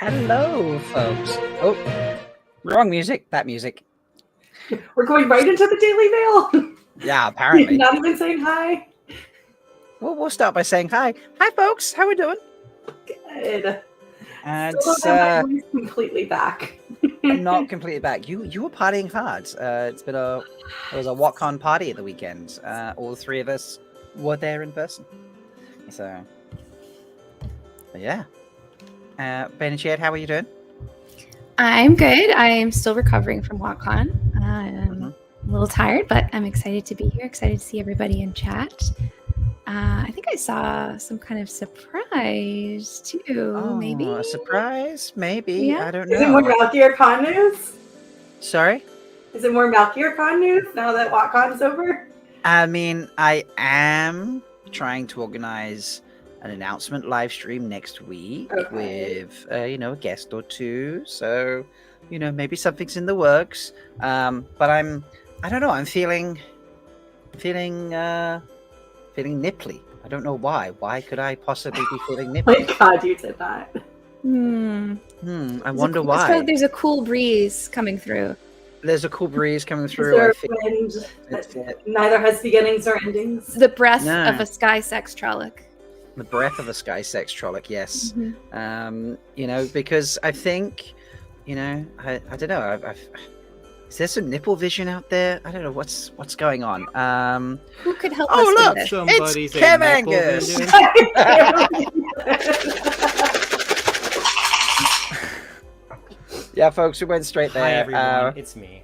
Hello, folks. Oh, wrong music. That music. We're going right into the Daily Mail. Yeah, apparently. Not even saying hi. Well, we'll start by saying hi. Hi, folks. How we doing? Good. And Still don't have my voice completely back. not completely back. You were partying hard. It was a WatCon party at the weekend. All three of us were there in person. So, but yeah. Ben and Chad, how are you doing? I'm good. I'm still recovering from WatCon. I'm a little tired, but I'm excited to be here. Excited to see everybody in chat. I think I saw some kind of surprise too. Maybe a surprise? Maybe. Yeah. I don't know. Is it more Valkyrie Con news? Sorry? Is it more Valkyrie Con news now that WatCon's over? I mean, I am trying to organize an announcement live stream next week with, a guest or two. So, maybe something's in the works. But I don't know. I'm feeling nipply. I don't know why. Why could I possibly be feeling nipply? Oh my God, you did that. I wonder why. There's a cool breeze coming through. There's a cool breeze coming through. Is there a wind that neither has beginnings or endings? The breath of a sky sex trolloc. The breath of a sky sex trolloc, yes. Because I think, I don't know. Is there some nipple vision out there? I don't know what's going on. Who could help us? Oh look, Somebody it's Kev Angus. Yeah, folks, we went straight there. Hi everyone, it's me.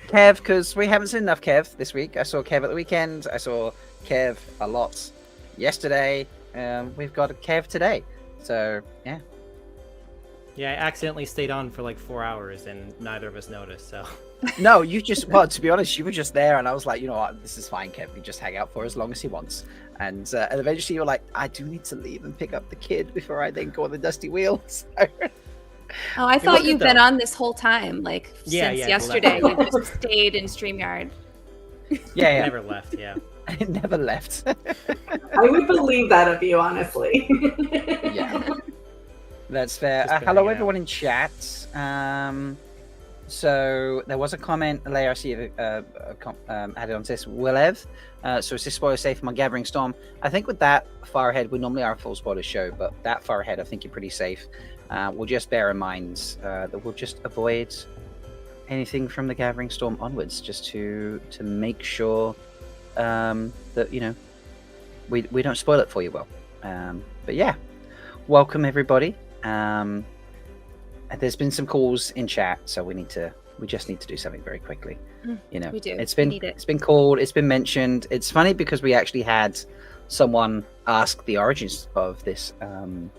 Kev, because we haven't seen enough Kev this week. I saw Kev at the weekend. I saw Kev a lot yesterday. We've got a Kev today. So, yeah. Yeah, I accidentally stayed on for like 4 hours and neither of us noticed, so. No, to be honest, you were just there and I was like, you know what, this is fine, Kev. You just hang out for as long as he wants. And eventually you were like, I do need to leave and pick up the kid before I then go on the dusty wheels. Oh, I thought you've been on this whole time, since yesterday. You just stayed in StreamYard. Yeah. Never left, yeah. I never left. I would believe that of you, honestly. Yeah. That's fair. Hello, everyone in chat. So there was a comment later. I see added on this. Willev. So is this spoiler safe for my Gathering Storm? I think with that far ahead, we normally are a full spoiler show, but that far ahead, I think you're pretty safe. We'll just bear in mind that we'll just avoid anything from the Gathering Storm onwards, just to make sure that we don't spoil it for you. Well, but yeah, welcome everybody. There's been some calls in chat, so we just need to do something very quickly. We do. It's been called, it's been mentioned. It's funny because we actually had someone ask the origins of this on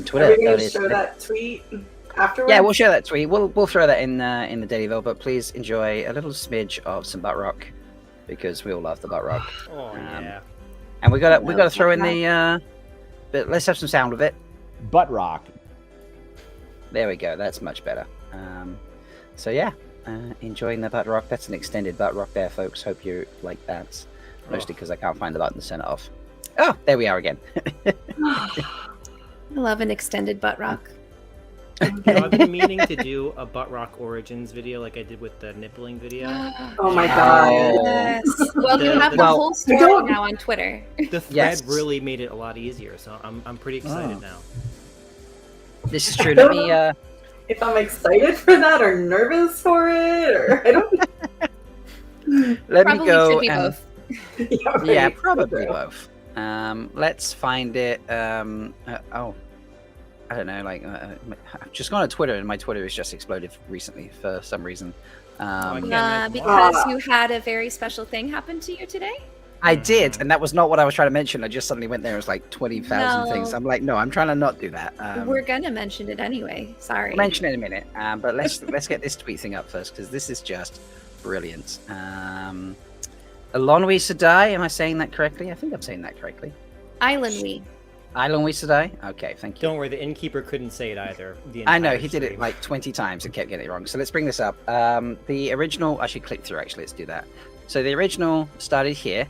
Twitter. Are we going to show that tweet afterwards? Yeah, we'll share that tweet. We'll throw that in the Daily Mail, but please enjoy a little smidge of some butt rock because we all love the butt rock. Oh yeah. And we gotta throw in the. But let's have some sound with it. Butt rock. There we go. That's much better. So yeah, enjoying the butt rock. That's an extended butt rock there, folks. Hope you like that. Mostly because I can't find the button to send it off. Oh, there we are again. I love an extended butt rock. I've been meaning to do a butt rock origins video like I did with the nippling video. Oh my God. Yes. Well, you have the whole story now on Twitter. The thread really made it a lot easier, so I'm pretty excited now. This is true. Let me if I'm excited for that or nervous for it, or I don't. Let Probably me go. Should be both. Yeah, probably both. Let's find it. I don't know. I've just gone on Twitter, and my Twitter has just exploded recently for some reason. Because you had a very special thing happen to you today. I did, and that was not what I was trying to mention. I just suddenly went there. It was like 20,000 things. I'm like, no, I'm trying to not do that. We're gonna mention it anyway. Sorry. I'll mention it in a minute. But let's get this tweet thing up first because this is just brilliant. Alonwe Sadai, am I saying that correctly? I think I'm saying that correctly. Islandwe Sadai? Okay, thank you. Don't worry, the innkeeper couldn't say it either. I know, he did it like 20 times and kept getting it wrong. So let's bring this up. The original, I should click through actually, let's do that. So the original started here.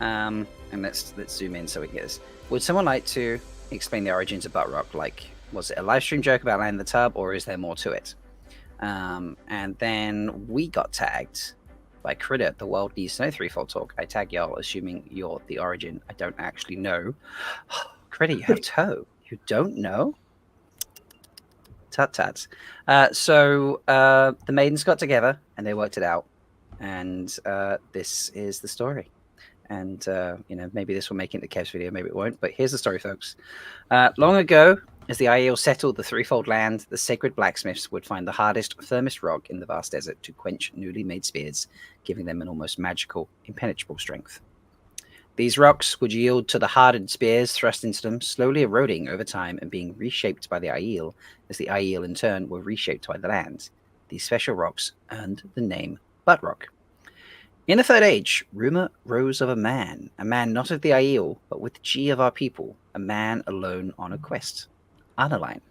And let's zoom in so we can get this. Would someone like to explain the origins of Butt Rock. Like, was it a live stream joke about landing the tub, or is there more to it? And then we got tagged by Critter. The world needs to know threefold talk. I tag y'all, assuming you're the origin. I don't actually know. Critter, you have toe. You don't know? Tut tuts. So the maidens got together and they worked it out. And this is the story. And, maybe this will make it into Kev's video, maybe it won't. But here's the story, folks. Long ago, as the Aiel settled the threefold land, the sacred blacksmiths would find the hardest, firmest rock in the vast desert to quench newly made spears, giving them an almost magical, impenetrable strength. These rocks would yield to the hardened spears thrust into them, slowly eroding over time and being reshaped by the Aiel, as the Aiel in turn were reshaped by the land. These special rocks earned the name Butt Rock. In the Third Age, rumor rose of a man not of the Aiel, but with G of our people, a man alone on a quest. Analine.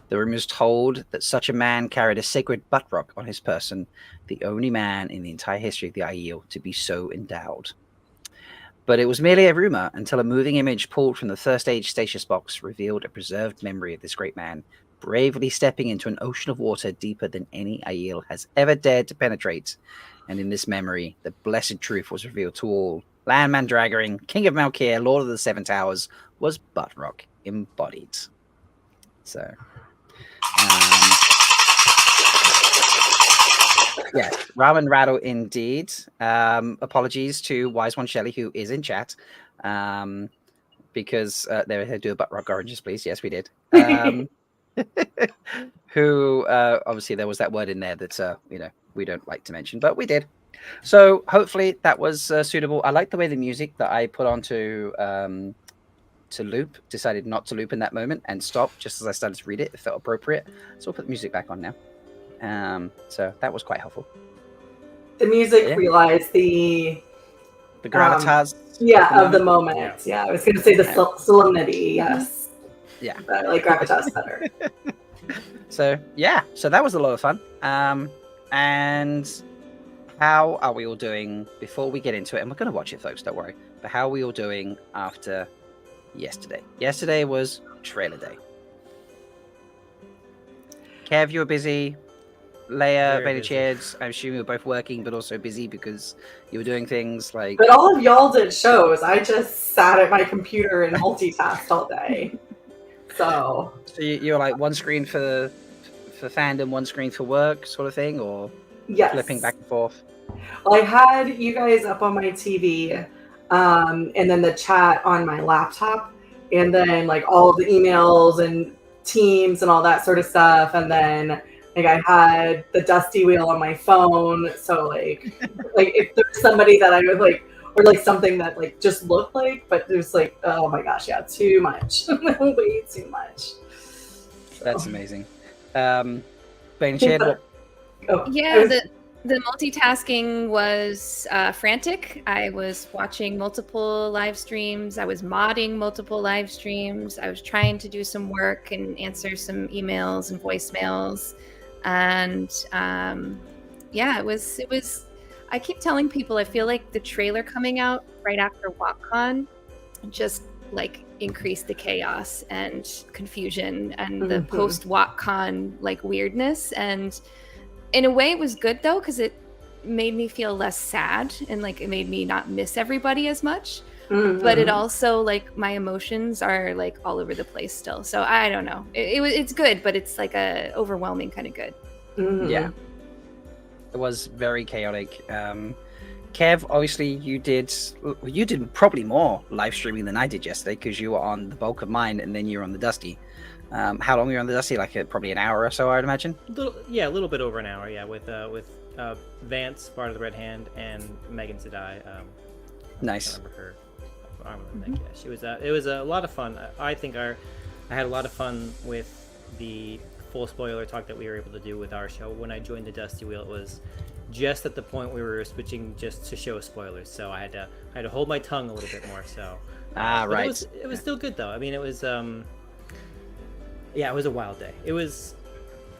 The rumors told that such a man carried a sacred butt rock on his person, the only man in the entire history of the Aiel to be so endowed. But it was merely a rumor until a moving image pulled from the First Age stasis box revealed a preserved memory of this great man, bravely stepping into an ocean of water deeper than any Aiel has ever dared to penetrate. And in this memory, the blessed truth was revealed to all. Landman Dragaring, King of Malkir, Lord of the Seven Towers, was Butt Rock embodied. So, yeah, Ramen Rattle indeed. Apologies to Wise One Shelley, who is in chat, because they do a Butt Rock Oranges, please. Yes, we did. Who obviously there was that word in there that we don't like to mention, but we did. So hopefully that was suitable. I like the way the music that I put onto to loop decided not to loop in that moment and stop just as I started to read it. It felt appropriate, so we'll put the music back on now. So that was quite helpful. The music realized the gravitas of the moment. Yeah, I was going to say the solemnity. Yes. Yeah, but I like gravitas better. So that was a lot of fun. And how are we all doing before we get into it? And we're going to watch it, folks, don't worry. But how are we all doing after yesterday? Yesterday was trailer day. Kev, you were busy. Leia, Vaynerchairs, I'm assuming you were both working, but also busy because you were doing things like... But all of y'all did shows. I just sat at my computer and multitasked all day. So you're like one screen for fandom, one screen for work sort of thing, or flipping back and forth? Well, I had you guys up on my TV, and then the chat on my laptop, and then like all of the emails and Teams and all that sort of stuff, and then like I had the Dusty Wheel on my phone. So like if there's somebody that I would like, or like something that like just looked like, but there's like, oh my gosh, yeah, too much, way too much. That's amazing. Vaynerchairs, the multitasking was frantic. I was watching multiple live streams. I was modding multiple live streams. I was trying to do some work and answer some emails and voicemails. And it was. I keep telling people I feel like the trailer coming out right after WatCon just like increased the chaos and confusion and the post WatCon like weirdness. And in a way it was good though, because it made me feel less sad and like it made me not miss everybody as much. But it also like my emotions are like all over the place still. So I don't know. It's good, but it's like a overwhelming kind of good. Yeah. It was very chaotic. Kev, obviously you did probably more live streaming than I did yesterday because you were on the bulk of mine and then you were on the Dusty. How long were you on the Dusty? Like probably an hour or so, I'd imagine. A little bit over an hour. Yeah, with Vance, part of the Red Hand, and Megan Sedai. Nice. I remember her. Yeah, it was a lot of fun. I think I had a lot of fun with the full spoiler talk that we were able to do with our show. When I joined the Dusty Wheel, it was just at the point we were switching just to show spoilers, so I had to hold my tongue a little bit more. So right. It was still good though. I mean, it was it was a wild day. It was.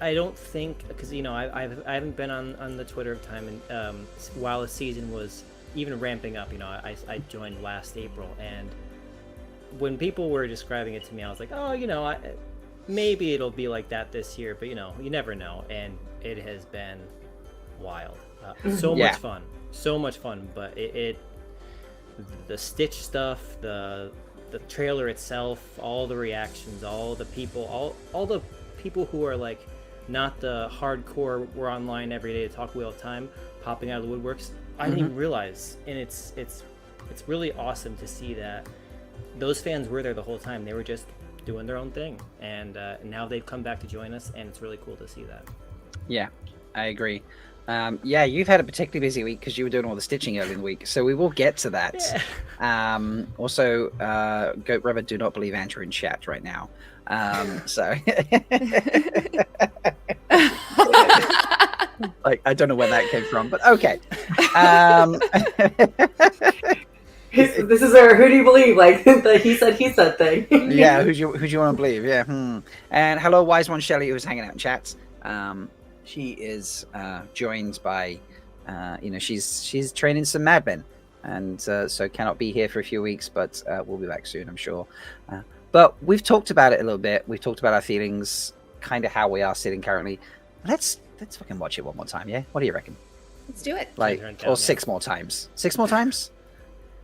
I don't think because I haven't been on the Twitter of time and while the season was even ramping up. I joined last April, and when people were describing it to me, I was like, oh, maybe it'll be like that this year, but you never know. And it has been wild. So much fun. But the Stitch stuff, the trailer itself, all the reactions, all the people who are like not the hardcore, we're online every day to talk all the time, popping out of the woodworks. I didn't even realize, and it's really awesome to see that those fans were there the whole time. They were just doing their own thing, and now they've come back to join us, and it's really cool to see that. Yeah, I agree. You've had a particularly busy week because you were doing all the stitching early in the week, so we will get to that. Yeah. Also, Goat Brother, do not believe Andrew in chat right now. Like, I don't know where that came from, but okay. This is our who do you believe? Like the he said thing. Yeah, who do you want to believe? Yeah. And hello, Wise One Shelley, who's hanging out in chats. She is joined by, she's training some madmen, and so cannot be here for a few weeks, but we'll be back soon, I'm sure. But we've talked about it a little bit. We've talked about our feelings, kind of how we are sitting currently. Let's fucking watch it one more time, yeah? What do you reckon? Let's do it. Or 6 more times. 6 more times?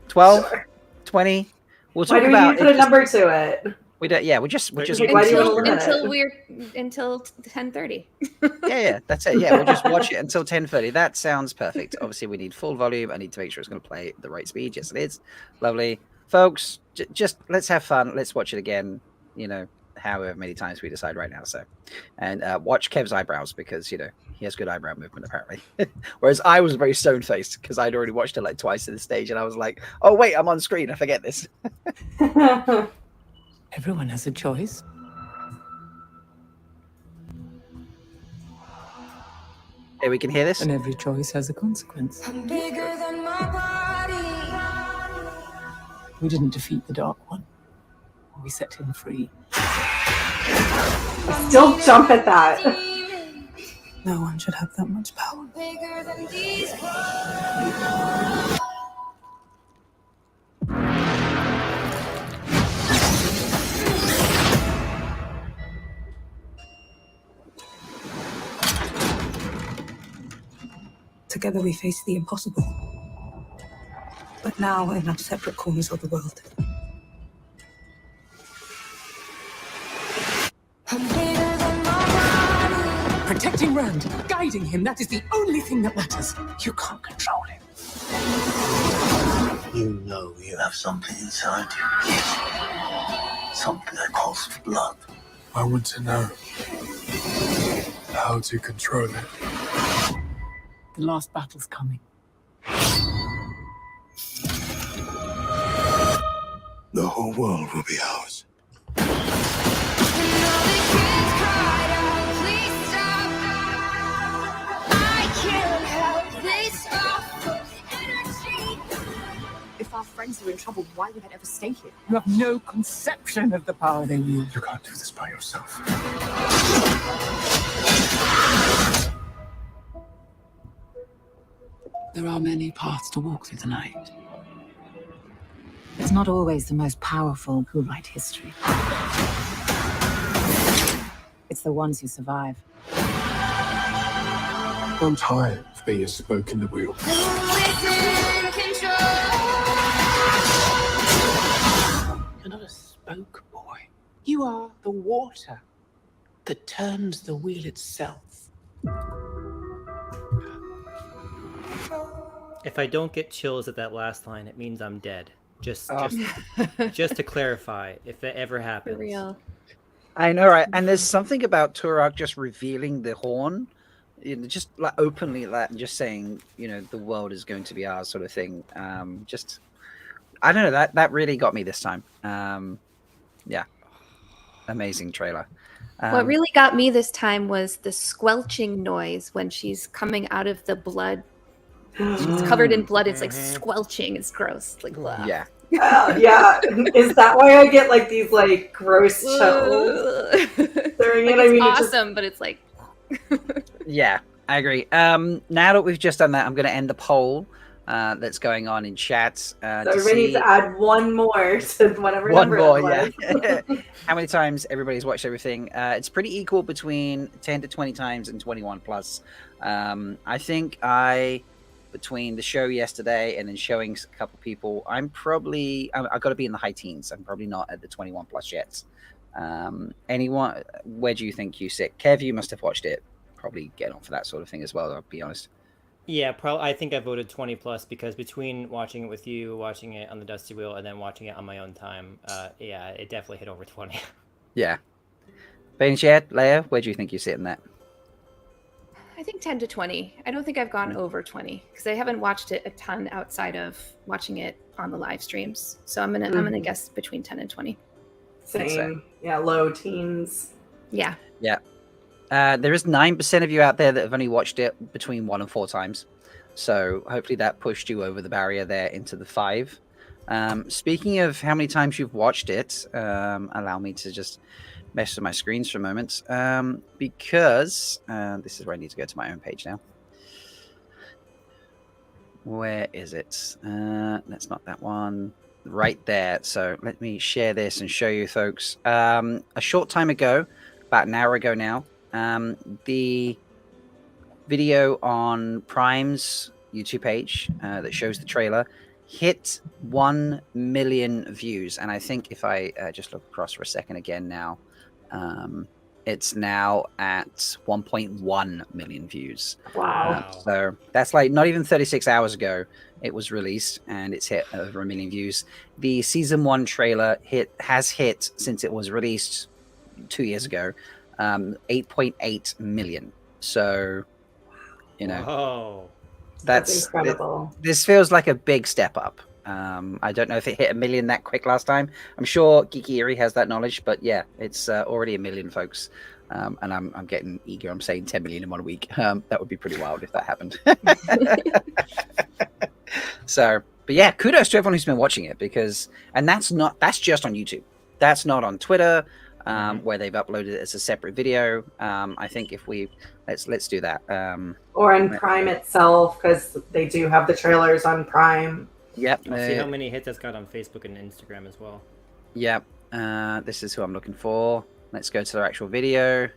12? Sure. 20? We'll talk about. Why do you put a number to it? We don't. Yeah, we just. Why do you until 10:30. Yeah, that's it. Yeah, we'll just watch it until 10:30. That sounds perfect. Obviously, we need full volume. I need to make sure it's going to play at the right speed. Yes, it is. Lovely, folks. Just let's have fun. Let's watch it again. However many times we decide right now. So, and watch Kev's eyebrows because he has good eyebrow movement apparently. Whereas I was very stone faced because I'd already watched it like twice at the stage, and I was like, "Oh wait, I'm on screen. I forget this." Everyone has a choice. Hey, we can hear this. And every choice has a consequence. I'm bigger than my body. We didn't defeat the Dark One. We set him free. I still jump at that. No one should have that much power. Bigger than these Together we face the impossible. But now in our separate corners of the world. I'm bigger than my body. Protecting Rand, guiding him, that is the only thing that matters. You can't control him. You know you have something inside you. Something that calls for blood. I want to know how to control it. The last battle's coming. The whole world will be ours. If our friends are in trouble, why would I ever stay here? You have no conception of the power they wield. You can't do this by yourself. There are many paths to walk through the night. It's not always the most powerful who write history. It's the ones who survive. I'm tired of being a spoke in the wheel. You're not a spoke boy. You are the water that turns the wheel itself. If I don't get chills at that last line, it means I'm dead. Just to clarify, if that ever happens. For real. I know, right? And there's something about Turok just revealing the horn, just like openly, like just saying, the world is going to be ours, sort of thing. I don't know, that really got me this time. Yeah, amazing trailer. What really got me this time was the squelching noise when she's coming out of the blood. She's covered in blood. It's like squelching. It's gross. It's like blah. Yeah. Yeah. Is that why I get like these like gross chills during it? It's awesome, but it's like. Yeah, I agree. Now that we've just done that, I'm going to end the poll. that's going on in chat. So everybody needs to add one more to whatever One number more, it yeah. was. How many times everybody's watched everything? It's pretty equal between 10 to 20 times and 21 plus. I think between the show yesterday and then showing a couple people, I've got to be in the high teens. I'm probably not at the 21 plus yet. Anyone, where do you think you sit? Kev, you must have watched it. Probably get on for that sort of thing as well, I'll be honest. Yeah, probably. I think I voted 20 plus because between watching it with you, watching it on the Dusty Wheel, and then watching it on my own time, yeah, it definitely hit over 20. Yeah. Bane Chad, Leia, where do you think you sit in that? I think 10 to 20. I don't think I've gone over 20 because I haven't watched it a ton outside of watching it on the live streams. So I'm gonna guess between 10 and 20. Same. Yeah, low teens. Yeah. Yeah. There is 9% of you out there that have only watched it between 1 and 4 times. So hopefully that pushed you over the barrier there into the 5. Speaking of how many times you've watched it, allow me to just mess with my screens for a moment. Because this is where I need to go to my own page now. Where is it? That's not that one. Right there. So let me share this and show you folks. A short time ago, about an hour ago now, the video on Prime's YouTube page that shows the trailer hit 1 million views. And I think if I just look across for a second again now, it's now at 1.1 million views. Wow. So that's like not even 36 hours ago it was released and it's hit over 1 million views. The season 1 trailer has hit since it was released 2 years ago, 8.8 million. So, you know, Whoa. That's incredible. This feels like a big step up. I don't know if it hit 1 million that quick last time. I'm sure Geeky Eerie has that knowledge, but yeah, it's already 1 million, folks. And I'm getting eager. I'm saying 10 million in 1 week. That would be pretty wild if that happened. So, but yeah, kudos to everyone who's been watching it that's just on YouTube. That's not on Twitter, where they've uploaded it as a separate video. I think if let's do that. Or on Prime itself, because they do have the trailers on Prime. Yep. I'll see how many hits it's got on Facebook and Instagram as well. Yep. This is who I'm looking for. Let's go to their actual video.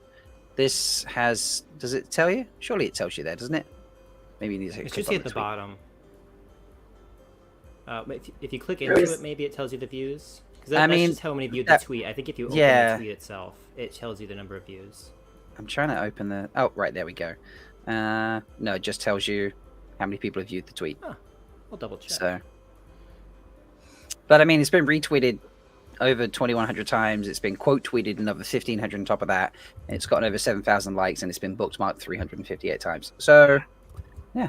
Does it tell you? Surely it tells you there, doesn't it? Maybe you need to It click should on see at the tweet. bottom. If you click into it, maybe it tells you the views. Because that's just how many viewed the tweet. I think if you open the tweet itself, it tells you the number of views. I'm trying to open the... Oh, right, there we go. No, it just tells you how many people have viewed the tweet. Huh. I'll double check. So, but I mean, it's been retweeted over 2,100 times. It's been quote tweeted another 1,500 on top of that. It's gotten over 7,000 likes, and it's been bookmarked 358 times. So, yeah.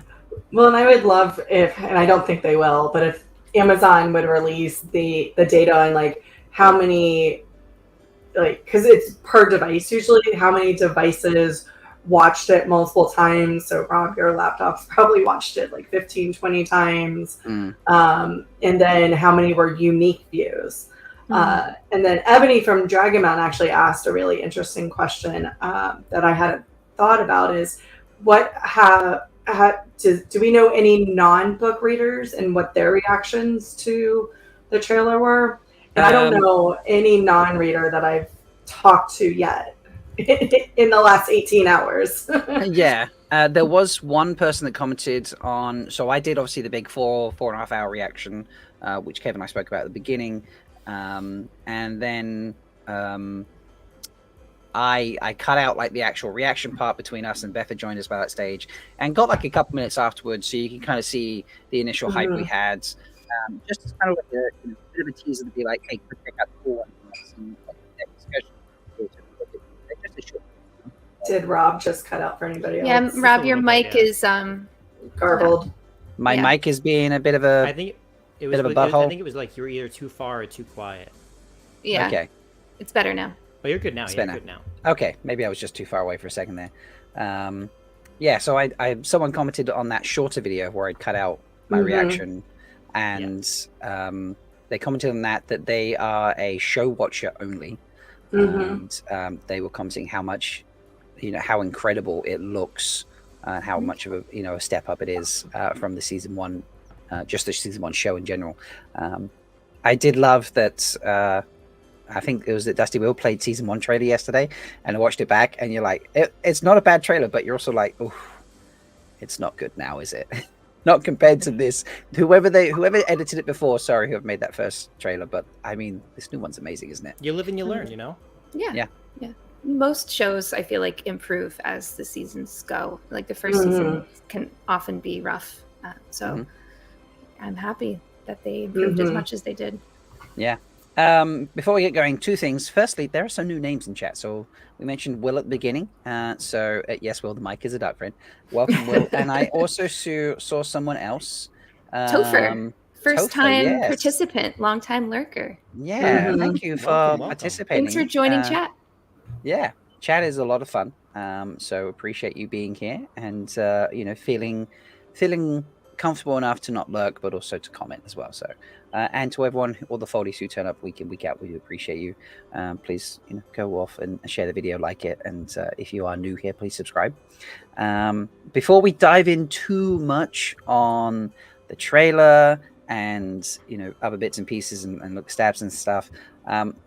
Well, and I would love and I don't think they will, but if Amazon would release the data on like how many, like, because it's per device usually, how many devices watched it multiple times. So Rob, your laptop's probably watched it like 15, 20 times. And then how many were unique views. And then Ebony from Dragon Man actually asked a really interesting question that I hadn't thought about is do we know any non-book readers and what their reactions to the trailer were? And I don't know any non-reader that I've talked to yet in the last 18 hours. Yeah. There was one person that commented on... So I did obviously the big 4.5 hour reaction, which Kevin and I spoke about at the beginning. And then I cut out like the actual reaction part between us, and Beth had joined us by that stage and got like a couple minutes afterwards, so you can kind of see the initial hype we had. Just as kind of like a bit of a teaser to be like, hey, check out the cool one. Did Rob just cut out for anybody else? Yeah, Rob, your mic is garbled. My mic is being a bit of a... I think it was. I think it was like you're either too far or too quiet. Yeah. Okay. It's better now. But you're good now. You're good now. Okay, maybe I was just too far away for a second there. Yeah, so someone commented on that shorter video where I'd cut out my reaction, and they commented on that they are a show watcher only, and they were commenting how much, how incredible it looks, how much of a step up it is from the season 1 just the season 1 show in general. I did love that. I think it was that Dusty Will played season 1 trailer yesterday, and I watched it back, and you're like, it's not a bad trailer, but you're also like, oh, it's not good now, is it? Not compared to this. Whoever edited it before, sorry, whoever made that first trailer, but I mean, this new one's amazing, isn't it? You live and you learn, you know? Yeah. Most shows I feel like improve as the seasons go. Like the first season can often be rough. So I'm happy that they improved as much as they did. Yeah. Before we get going, 2 things. Firstly, there are some new names in chat. So we mentioned Will at the beginning. Yes, Will, the mic is a dark friend. Welcome, Will. And I also saw someone else. Topher. First time yes. participant, long time lurker. Yeah, thank you for participating. Thanks for joining chat. Yeah, chat is a lot of fun. So appreciate you being here and feeling comfortable enough to not lurk, but also to comment as well. So, and to everyone, all the Foldies who turn up week in, week out, we do appreciate you. Please, go off and share the video, like it, and if you are new here, please subscribe. Before we dive in too much on the trailer and other bits and pieces and look stabs and stuff,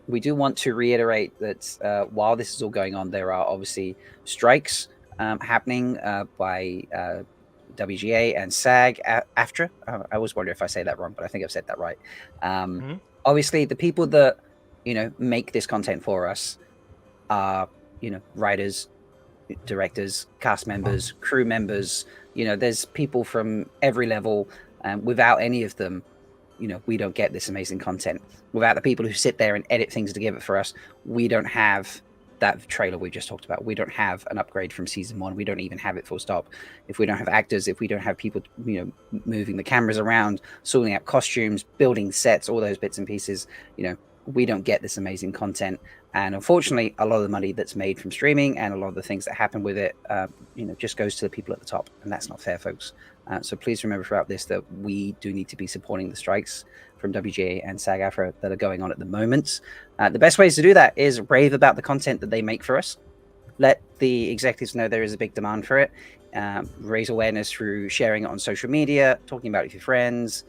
we do want to reiterate that while this is all going on, there are obviously strikes happening by WGA and SAG AFTRA. I always wonder if I say that wrong, but I think I've said that right. Obviously, the people that make this content for us are writers, directors, cast members, crew members. There's people from every level. Without any of them, we don't get this amazing content. Without the people who sit there and edit things together for us, we don't have that trailer we just talked about. We don't have an upgrade from season 1. We don't even have it full stop. If we don't have actors, if we don't have people, moving the cameras around, sorting out costumes, building sets, all those bits and pieces, we don't get this amazing content. And unfortunately, a lot of the money that's made from streaming and a lot of the things that happen with it, just goes to the people at the top. And that's not fair, folks. So please remember throughout this that we do need to be supporting the strikes from WGA and SAG-AFTRA that are going on at the moment. The best ways to do that is rave about the content that they make for us. Let the executives know there is a big demand for it. Raise awareness through sharing it on social media, talking about it with your friends,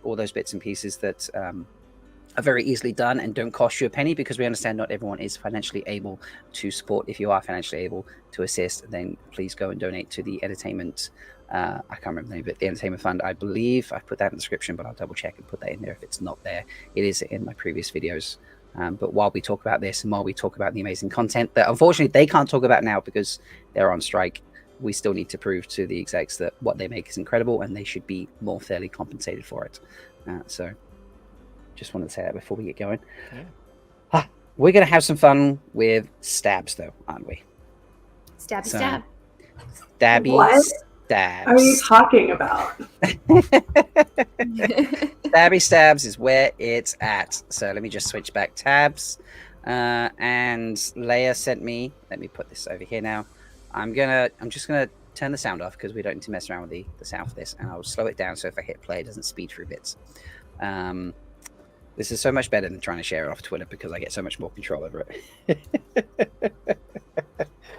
all those bits and pieces that are very easily done and don't cost you a penny, because we understand not everyone is financially able to support. If you are financially able to assist, then please go and donate to the entertainment. I can't remember the name of it, the Entertainment Fund. I believe I put that in the description, but I'll double check and put that in there if it's not there. It is in my previous videos. But while we talk about this and while we talk about the amazing content that unfortunately they can't talk about now because they're on strike, we still need to prove to the execs that what they make is incredible and they should be more fairly compensated for it. So just wanted to say that before we get going. Yeah. We're going to have some fun with stabs, though, aren't we? Stabby stab. Stabby What stabs. are you talking about? Stabby stabs is where it's at. So let me just switch back tabs. And Leia sent me. Let me put this over here now. I'm just gonna turn the sound off because we don't need to mess around with the sound for this, and I'll slow it down so if I hit play, it doesn't speed through bits. This is so much better than trying to share it off Twitter because I get so much more control over it.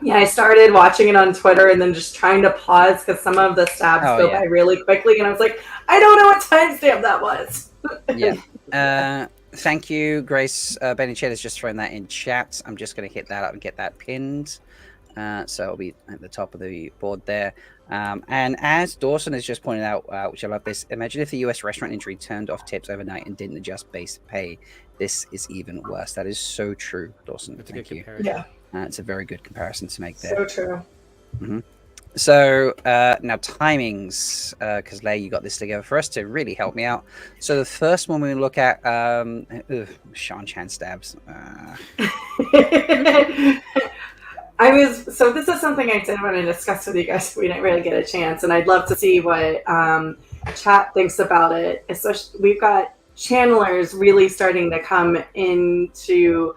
Yeah, I started watching it on Twitter and then just trying to pause because some of the stabs go by really quickly, and I was like, I don't know what timestamp that was. Yeah. Thank you, Grace. Benny Chet has just thrown that in chat. I'm just going to hit that up and get that pinned. So it'll be at the top of the board there. And as Dawson has just pointed out, which I love this, imagine if the US restaurant industry turned off tips overnight and didn't adjust base pay. This is even worse. That is so true, Dawson. That's a good comparison. Yeah. It's a very good comparison to make there. So true. Mm-hmm. So now timings, because Leigh, you got this together for us to really help me out. So the first one we look at, Sean Chan stabs. So this is something I did want to discuss with you guys. We didn't really get a chance, and I'd love to see what chat thinks about it. Especially, we've got channelers really starting to come into.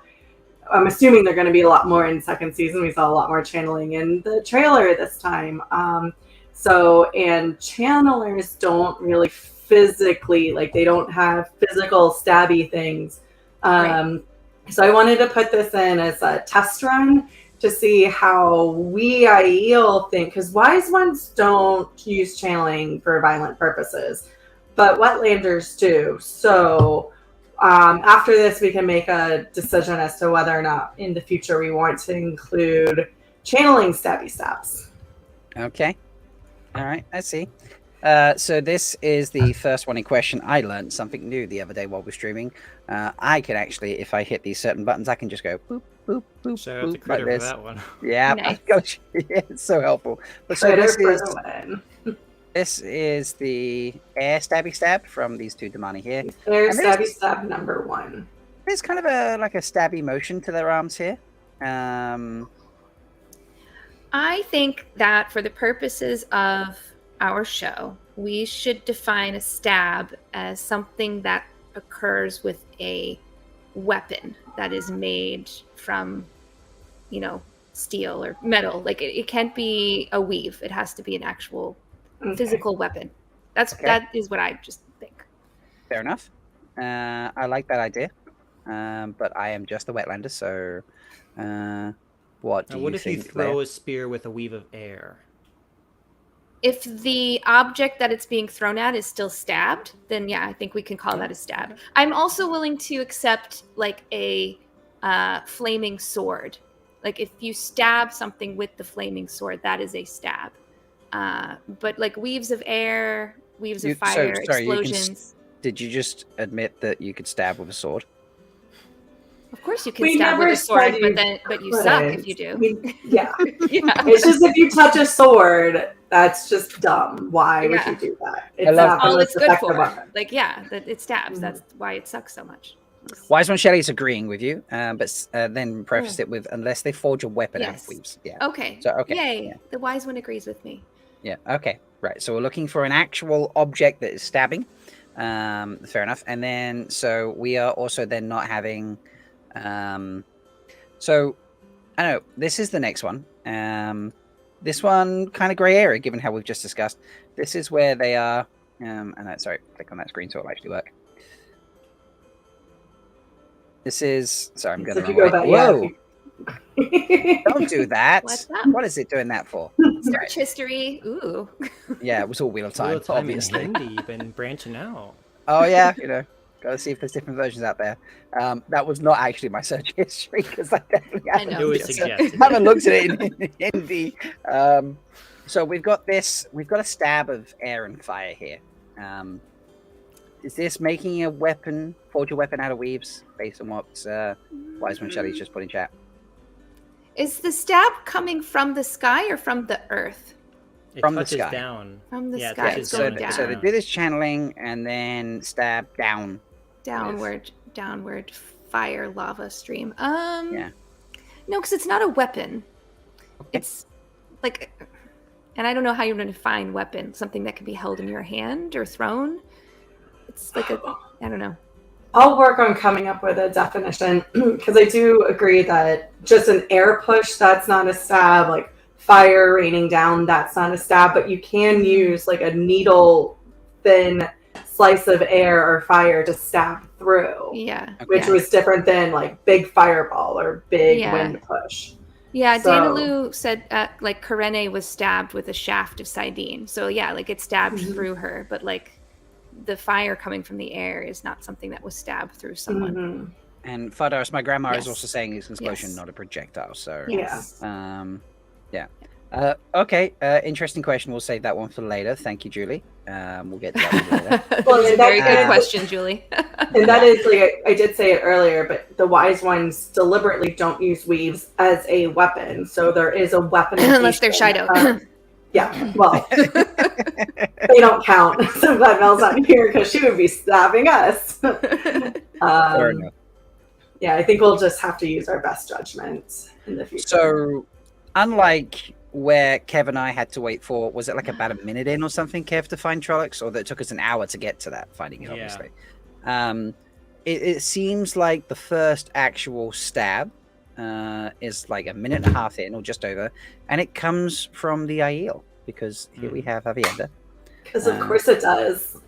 I'm assuming they're going to be a lot more in second season. We saw a lot more channeling in the trailer this time. And channelers don't really physically, they don't have physical stabby things. Right. So I wanted to put this in as a test run to see how we IEL think, because wise ones don't use channeling for violent purposes. but wetlanders do. So after this, we can make a decision as to whether or not in the future we want to include channeling stabby stabs. Okay. All right. I see. So this is the first one in question. I learned something new the other day while we're streaming. I can actually, if I hit these certain buttons, I can just go boop, boop, boop, Shout out to boop, like Critter for this. that one. Yeah, Nice. gosh, yeah, it's so helpful. But so Critter this for is the win. this is the air stabby stab from these two Damani here. There's And stabby stab number 1. There's kind of a like a stabby motion to their arms here. I think that for the purposes of our show, we should define a stab as something that occurs with a weapon that is made from, steel or metal. Like it can't be a weave. It has to be an actual physical weapon. That is what I just think. Fair enough. I like that idea. But I am just a wetlander, so what do Now, what you if you think? throw Leia? a spear with a weave of air? If the object that it's being thrown at is still stabbed, then yeah, I think we can call that a stab. I'm also willing to accept like a flaming sword. Like if you stab something with the flaming sword, that is a stab. But like weaves of air, weaves of fire, explosions. Did you just admit that you could stab with a sword? Of course you can We stab with never a sword, said but you couldn't. suck if you do. Yeah. Yeah. It's just if you touch a sword, that's just dumb. Why would you do that? It's not the all most it's good effective for. weapon. Like, yeah, that it stabs. That's why it sucks so much. Wise One Shelley's agreeing with you, but then prefaced it with unless they forge a weapon out of Yes. weaves. Yeah. Okay. So okay. Yay. Yeah. The wise one agrees with me. Yeah. Okay. Right. So we're looking for an actual object that is stabbing. Fair enough. And then so we are also then not having. So I don't know. This is the next one. This one kind of grey area, given how we've just discussed. This is where they are. And that, sorry, click on that screen so it'll actually work. This is. Sorry, I'm going So if to. you go back, Whoa! yeah. Don't do that. What's up? What is it doing that for? Search history. Ooh. Yeah, it was all Wheel of Time, Wheel of Time in obviously. Hindi, you've been branching out. Oh yeah, gotta see if there's different versions out there. That was not actually my search history because I definitely I haven't, know. It was Yes. suggested. haven't looked at it in Hindi. So we've got a stab of air and fire here. Is this making a weapon, forge a weapon out of weaves, based on what Wise One Shelley's just put in chat? Is the stab coming from the sky or from the earth? It From the touches sky. down. From the Yeah, it sky. touches It's So, going down. down. so they do this channeling and then stab down. Downward fire lava stream. Yeah. No, because it's not a weapon. Okay. It's like, and I don't know how you're going to define weapon. Something that can be held in your hand or thrown. It's like I don't know. I'll work on coming up with a definition because I do agree that just an air push, that's not a stab. Like fire raining down, that's not a stab. But you can use like a needle thin slice of air or fire to stab through, Yeah. which yeah. was different than like big fireball or big Yeah. wind push. Yeah, So- Danalu said like Karene was stabbed with a shaft of Sidene. So yeah, like it stabbed through her, but like the fire coming from the air is not something that was stabbed through someone. Mhm. And Fados, my grandma is Yes. also saying it's an explosion, Yes. not a projectile. So Yes. yeah. Okay. Interesting question. We'll save that one for later. Thank you, Julie. We'll get to that one later. Well, It's a and very that- good question, Julie. And that is like I did say it earlier, but the wise ones deliberately don't use weaves as a weapon. So there is a weapon Unless they're Shido. Yeah, well, they don't count. So glad Mel's not here because she would be stabbing us. Fair enough. Yeah, I think we'll just have to use our best judgment in the future. So, unlike where Kev and I had to wait for, was it like about a minute in or something, Kev, to find Trollocs, or that it took us an hour to get to that, finding it, Yeah. obviously. It seems like the first actual stab is like a minute and a half in, or just over, and it comes from the Aiel, because here we have Avienda. Because of course it does.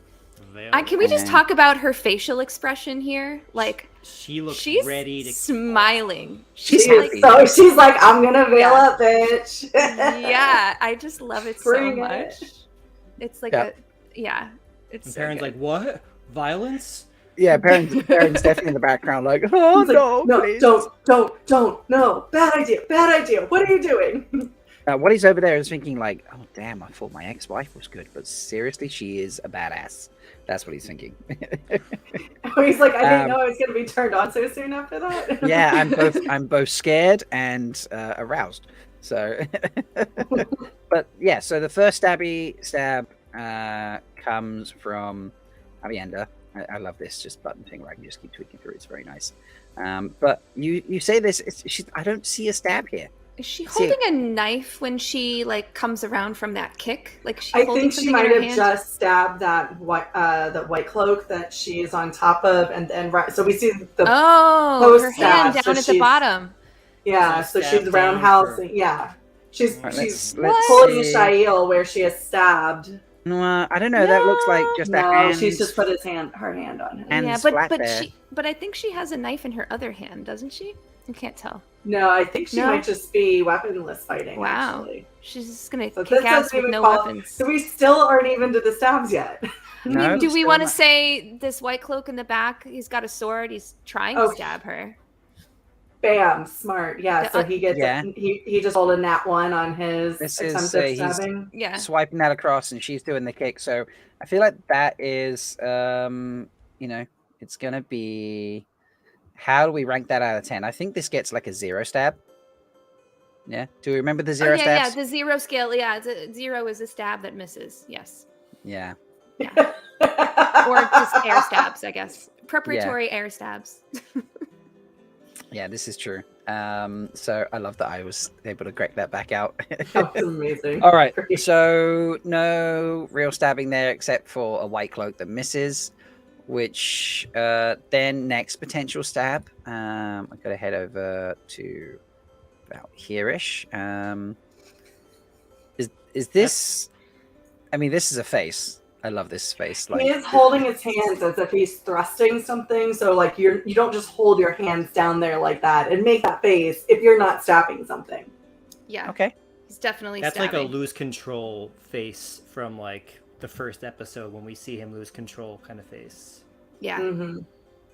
Can we just And- talk about her facial expression here? Like She looks she's ready to. smiling. She's She happy. is so she's like, I'm gonna veil Yeah. up, bitch. Yeah, I just love it so Bring much. it. It's like Yeah. yeah. It's And so Perrin's good. like, what? Violence? Yeah, Perrin's definitely in the background, like, oh He's like, no, no, please. don't, no, bad idea. What are you doing? What he's over there is thinking, like, oh damn, I thought my ex-wife was good, but seriously, she is a badass. That's what he's thinking. He's like, I didn't know I was going to be turned on so soon after that. Yeah, I'm both scared and aroused. So, but yeah, so the first stab comes from Avienda. I love this just button thing where I can just keep tweaking through. It's very nice. But you say this, I don't see a stab here. Is she holding a knife when she like comes around from that kick? Like I think she might have just stabbed that white cloak that she is on top of, and then so we see the her hand down so at the bottom. Yeah, so she's roundhousing. Yeah, she's let's pulling a Shail where she is stabbed. No, I don't know. That looks like just a hand. She's just put her hand on him. Yeah, but I think she has a knife in her other hand, doesn't she? I can't tell. No, I think she might just be weaponless fighting. Wow, actually. She's just gonna kick ass with no weapons. So we still aren't even to the stabs yet. I mean, do we want to say this white cloak in the back? He's got a sword. He's trying to stab her. Bam, smart. Yeah, so he gets he just rolled a nat 1 on his attempt at stabbing. Yeah, swiping that across, and she's doing the kick. So I feel like that is, it's gonna be. How do we rank that out of 10? I think this gets like a 0 stab. Yeah. Do we remember the 0 stabs? Yeah, the 0 scale. Yeah, 0 is a stab that misses. Yes. Yeah. Yeah. Or just air stabs, I guess. Preparatory air stabs. Yeah, this is true. So I love that I was able to crack that back out. That was amazing. All right. So no real stabbing there except for a white cloak that misses. Which then next potential stab, I've got to head over to about here-ish. Is this? I mean, this is a face. I love this face. He is holding his hands as if he's thrusting something. So like you don't just hold your hands down there like that and make that face if you're not stabbing something. Yeah. Okay. He's definitely. That's stabbing. like a lose control face from like the first episode when we see him lose control kind of face. Yeah. Mm-hmm.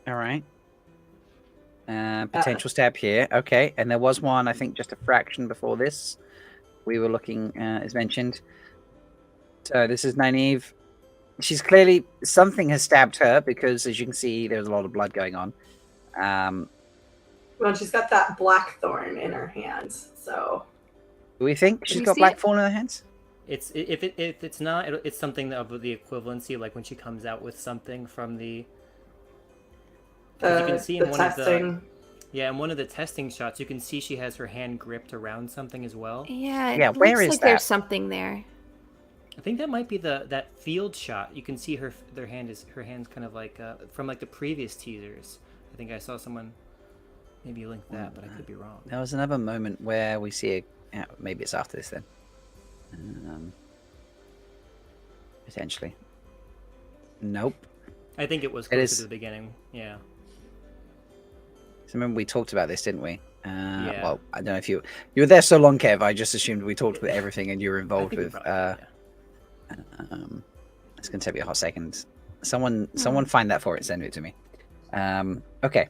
All right. Potential stab here. Okay. And there was one, I think, just a fraction before this. We were looking, as mentioned. So this is Nynaeve. She's clearly, something has stabbed her because, as you can see, there's a lot of blood going on. Well, she's got that blackthorn in her hands, so. Do we think she's got blackthorn in her hands? If it's not, it's something of the equivalency, like when she comes out with something from the. You can see in one testing. in one of the testing shots, you can see she has her hand gripped around something as well. Yeah. Where is like that? There's something there. I think that might be that field shot. You can see her hand's kind of like from like the previous teasers. I think I saw someone maybe link that, but I could be wrong. There was another moment where we see maybe it's after this then. Potentially. Nope. I think it was close to the beginning. Yeah. So remember we talked about this, didn't we? Yeah. Well, I don't know if you were there so long, Kev. I just assumed we talked with everything, and you were involved with. It's gonna take me a hot second. Someone find that for it. Send it to me. Okay.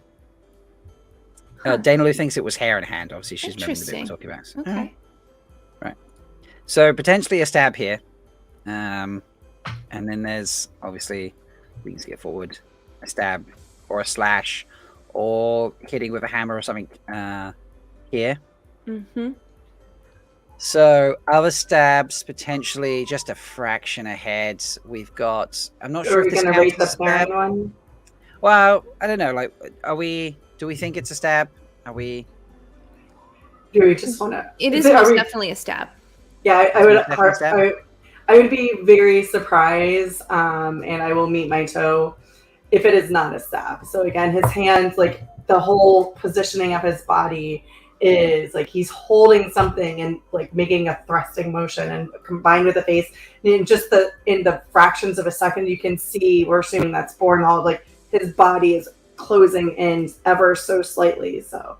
Dana Lou thinks it was hair in hand. Obviously, she's remembering the bit we're talking about. So. Okay. Right. So potentially a stab here, and then there's obviously we can skip forward a stab or a slash or hitting with a hammer or something here. Mm-hmm. So other stabs potentially just a fraction ahead. We've got. I'm not sure if this gonna rate the stab one. Well, I don't know. Like, do we think it's a stab? Are we? Do we just want to? It is most definitely a stab. Yeah, I would be very surprised, and I will meet my toe if it is not a stab. So again, his hands, like the whole positioning of his body is like he's holding something and like making a thrusting motion, and combined with the face, and just in the fractions of a second, you can see we're assuming that's Bornhall, like his body is closing in ever so slightly. So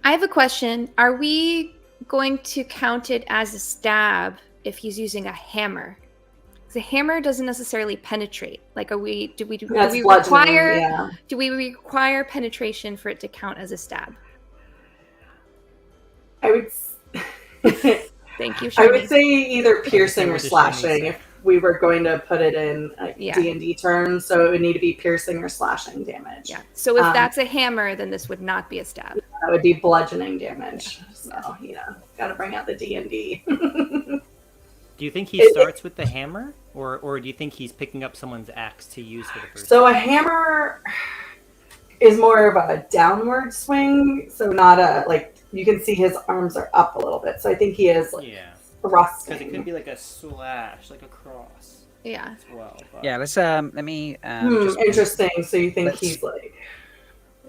I have a question. Are we going to count it as a stab if he's using a hammer? the hammer doesn't necessarily penetrate. Like, do we That's do we require penetration for it to count as a stab? I would. Thank you, I would Shani. say either piercing or what the Shani slashing said. if we were going to put it in Yeah. D&D terms. So it would need to be piercing or slashing damage. Yeah. So if that's a hammer, then this would not be a stab. That would be bludgeoning damage. So, got to bring out the D&D. Do you think he starts with the hammer, or do you think he's picking up someone's axe to use for the first So time? a hammer is more of a downward swing. So not a, like, you can see his arms are up a little bit. So I think he is like thrusting. Because it could be like a slash, like a cross. Yeah. As well. But... Yeah, let me just... Interesting. So you think he's like...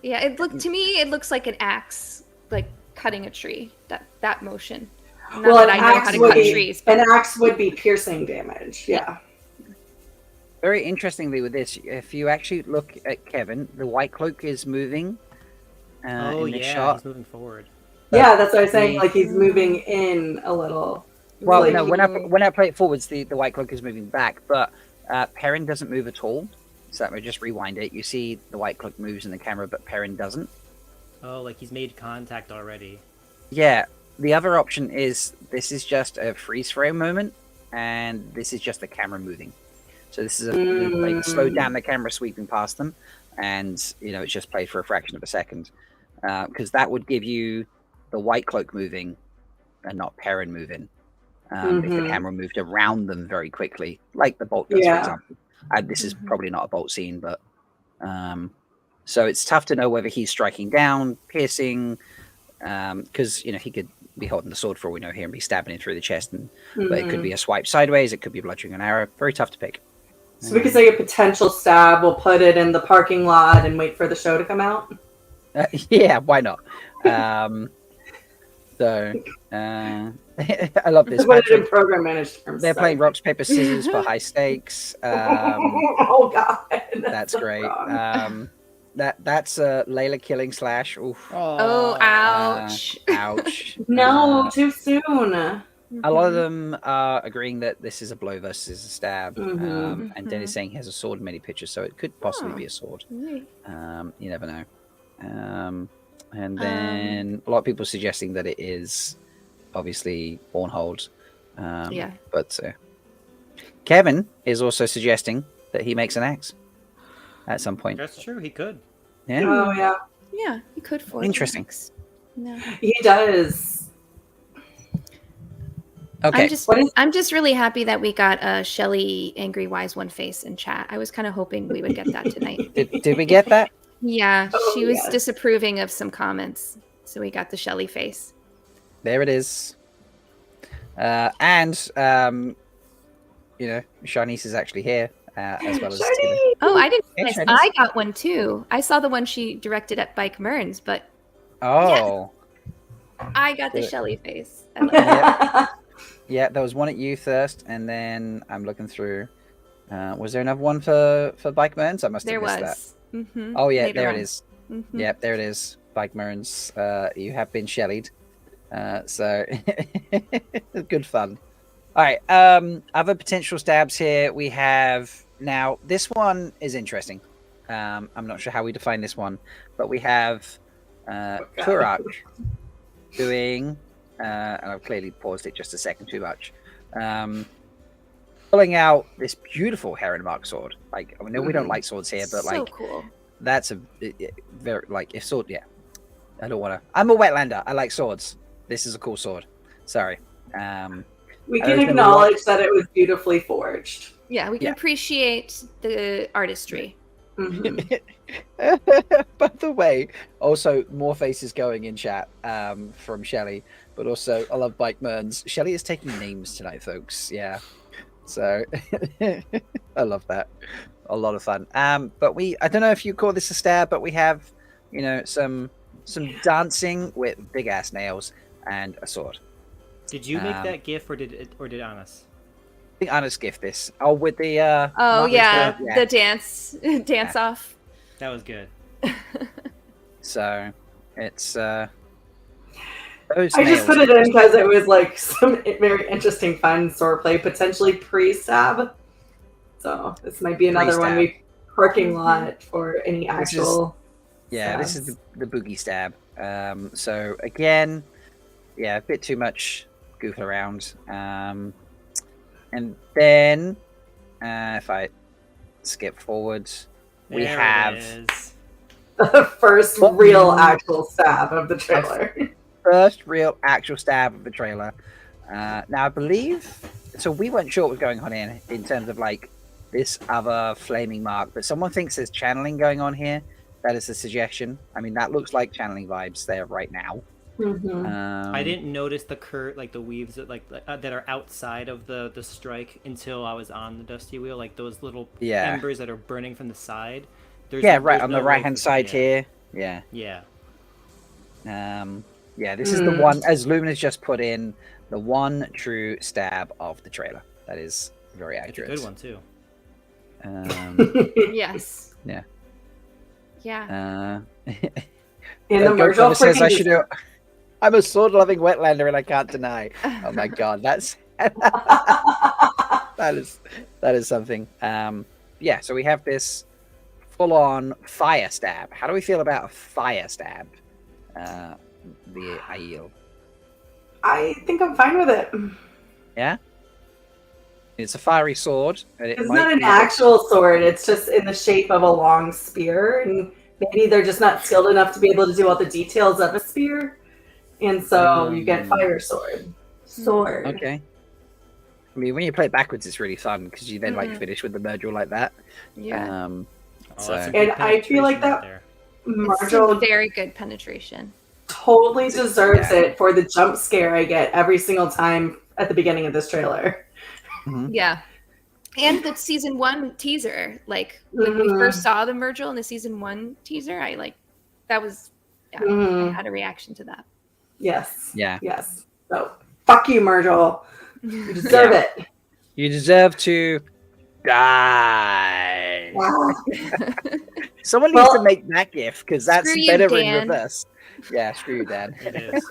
Yeah, to me it looks like an axe, like cutting a tree. That motion. Not that I know how to cut trees. An axe would be piercing damage. Yeah. Very interestingly with this, if you actually look at Kevin, the white cloak is moving in the shot. He's moving forward. Yeah, that's what I was saying. Like he's moving in a little. Well, like, no, when I play it forwards, the white cloak is moving back, but Perrin doesn't move at all. So let me just rewind it. You see the white cloak moves in the camera, but Perrin doesn't. Oh, like he's made contact already. Yeah. The other option is this is just a freeze frame moment, and this is just the camera moving. So this is like slow down the camera sweeping past them, and it's just played for a fraction of a second, because that would give you the white cloak moving and not Perrin moving. If the camera moved around them very quickly, like the bolt does, for example. This is probably not a bolt scene, but so it's tough to know whether he's striking down, piercing, because he could be holding the sword for all we know here and be stabbing it through the chest, but it could be a swipe sideways, it could be bludgeoning an arrow. Very tough to pick. So we could say a potential stab. We'll put it in the parking lot and wait for the show to come out. Yeah, why not? I love this. Put it in program managed terms. They're playing rocks, paper, scissors for high stakes. Oh god, that's great. That's Layla killing slash. Oof. Oh, ouch! Ouch! No, too soon. A lot of them are agreeing that this is a blow versus a stab, and Dennis saying he has a sword in many pictures, so it could possibly be a sword. You never know. And then a lot of people suggesting that it is obviously Bornhold. But Kevin is also suggesting that he makes an axe at some point. That's true. He could. Yeah. Oh yeah. Yeah, he could forge. Interesting. No. He does. Okay. I'm just really happy that we got a Shelly Angry Wise One face in chat. I was kind of hoping we would get that tonight. Did we get that? Yeah, she was disapproving of some comments, so we got the Shelly face. There it is. And Shanice is actually here as well as Tina. Oh, I didn't realize Shanice. I got one too. I saw the one she directed at Bike Mearns, but Oh. yes, I got the Shelly face. I love it. Yeah, there was one at you first, and then I'm looking through. Was there another one for Bike Mearns? I must have missed that. Mm-hmm. Oh yeah, Later there on. it is. Mm-hmm. Yep, there it is. Bike Mearns. You have been shellied. So good fun. All right. Other potential stabs here. We have now. This one is interesting. I'm not sure how we define this one, but we have Turak doing. And I've clearly paused it just a second too much. Pulling out this beautiful Heron Mark sword. Like, I know we don't like swords here, but So like, cool. that's a very like if sword. Yeah, I don't want to. I'm a wetlander. I like swords. This is a cool sword. Sorry. We can acknowledge that it was beautifully forged. Yeah, we can appreciate the artistry. By the way, also more faces going in chat from Shelley, but also I love Bike Mearns. Shelley is taking names tonight, folks. Yeah, so I love that. A lot of fun. But I don't know if you call this a stab, but we have, some dancing with big ass nails and a sword. Did you make that GIF or did Anas? I think Anna's gift this. Oh, with the the dance off. That was good. So it's I just put it in because it was like some very interesting fun swordplay, potentially pre-stab. So this might be another one we parking lot for any actual. This is the boogie stab. So again, a bit too much goofing around. And then if I skip forwards, we There have it is. The first real actual stab of the trailer. First real actual stab of the trailer. Now I believe so. We weren't sure what was going on in terms of like this other flaming mark, but someone thinks there's channeling going on here. That is a suggestion. I mean, that looks like channeling vibes there right now. I didn't notice the the weaves that that are outside of the strike until I was on the dusty wheel, like those little embers that are burning from the side. There's on the right hand side here. Yeah. This is the one, as Lumina's just put in, the one true stab of the trailer. That is very accurate. It's a good one too. Yes. Yeah. Yeah. And the Virgil says I should do. I'm a sword-loving wetlander, and I can't deny. Oh my god, that's that is something. So we have this full-on fire stab. How do we feel about a fire stab? The Aiel. I think I'm fine with it. Yeah. It's a fiery sword. It's not an actual sword. It's just in the shape of a long spear, and maybe they're just not skilled enough to be able to do all the details of a spear, and so you get fire sword. Okay. I mean, when you play it backwards, it's really fun because you then finish with the Murgil like that. Yeah. And I feel like that Murgil very good penetration. Totally deserves it for the jump scare I get every single time at the beginning of this trailer. Yeah. And the season 1 teaser, like when we first saw the Murgil in the season 1 teaser, I had a reaction to that. Yes. Yeah. Yes. So fuck you, Murgil. You deserve it. You deserve to die. Someone needs to make that gif because that's better in reverse. Yeah, screw you, Dan. It is.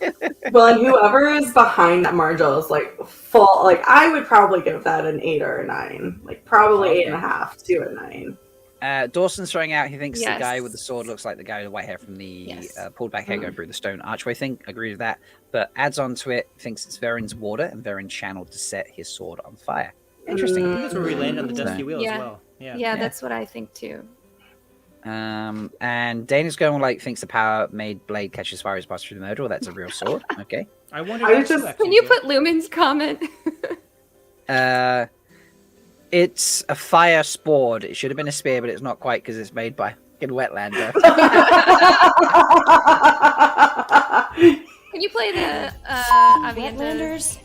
Well, and whoever is behind that Murgil is like full. Like I would probably give that an 8 or a 9. Like probably 8.5 to a 9. Dawson's throwing out. He thinks the guy with the sword looks like the guy with the white hair from the pulled back hair going through the stone archway thing. Agree with that. But adds on to it, thinks it's Veren's water and Veren channeled to set his sword on fire. Interesting. I think that's where we land on the dusty wheel as well. Yeah, that's what I think too. And Dana's going thinks the power made blade catches fire as passed through the Murgil. That's a real sword. Okay. I wonder. Can you put Lumen's comment? It's a fire sport. It should have been a spear, but it's not quite because it's made by a wetlander. Can you play the Wetlanders?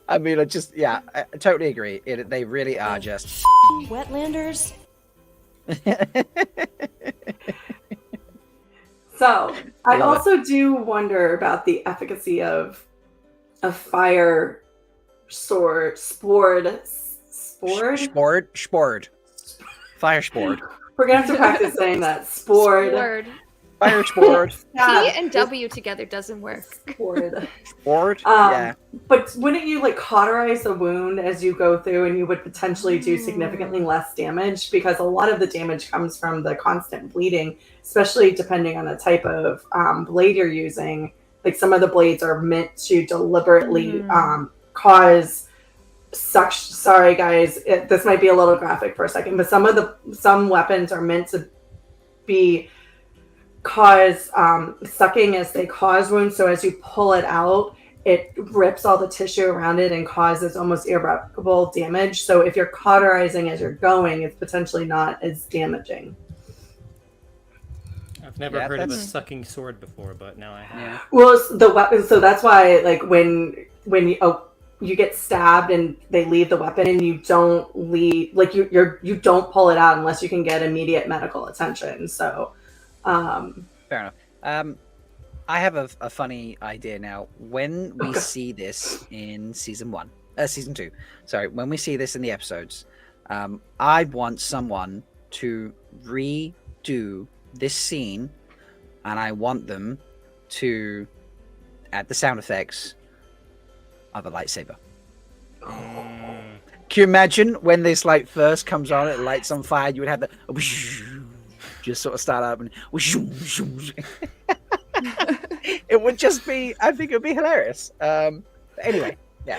I mean, I totally agree. They really are just Wetlanders. So I also do wonder about the efficacy of a fire sword sport. Fire sport. We're gonna have to practice saying that. Sport. Fire sport. T and W together doesn't work. Sport. Yeah. But wouldn't you cauterize a wound as you go through, and you would potentially do significantly less damage because a lot of the damage comes from the constant bleeding, especially depending on the type of blade you're using. Like some of the blades are meant to deliberately cause suction. Sorry guys, this might be a little graphic for a second, but some weapons are meant to be cause sucking as they cause wounds. So as you pull it out, it rips all the tissue around it and causes almost irreparable damage. So if you're cauterizing as you're going, it's potentially not as damaging. I've never heard of a sucking sword before, but now I have. Yeah. Well, the weapon. So that's why, when you get stabbed and they leave the weapon, and you don't leave, you don't pull it out unless you can get immediate medical attention. So. Fair enough. I have a funny idea now. When we see this in season 2, sorry, when we see this in the episodes, I want someone to redo this scene, and I want them to add the sound effects of a lightsaber. Can you imagine when this like first comes on, it lights on fire, you would have the just sort of start up and it would just be, I think it would be hilarious. Anyway, yeah.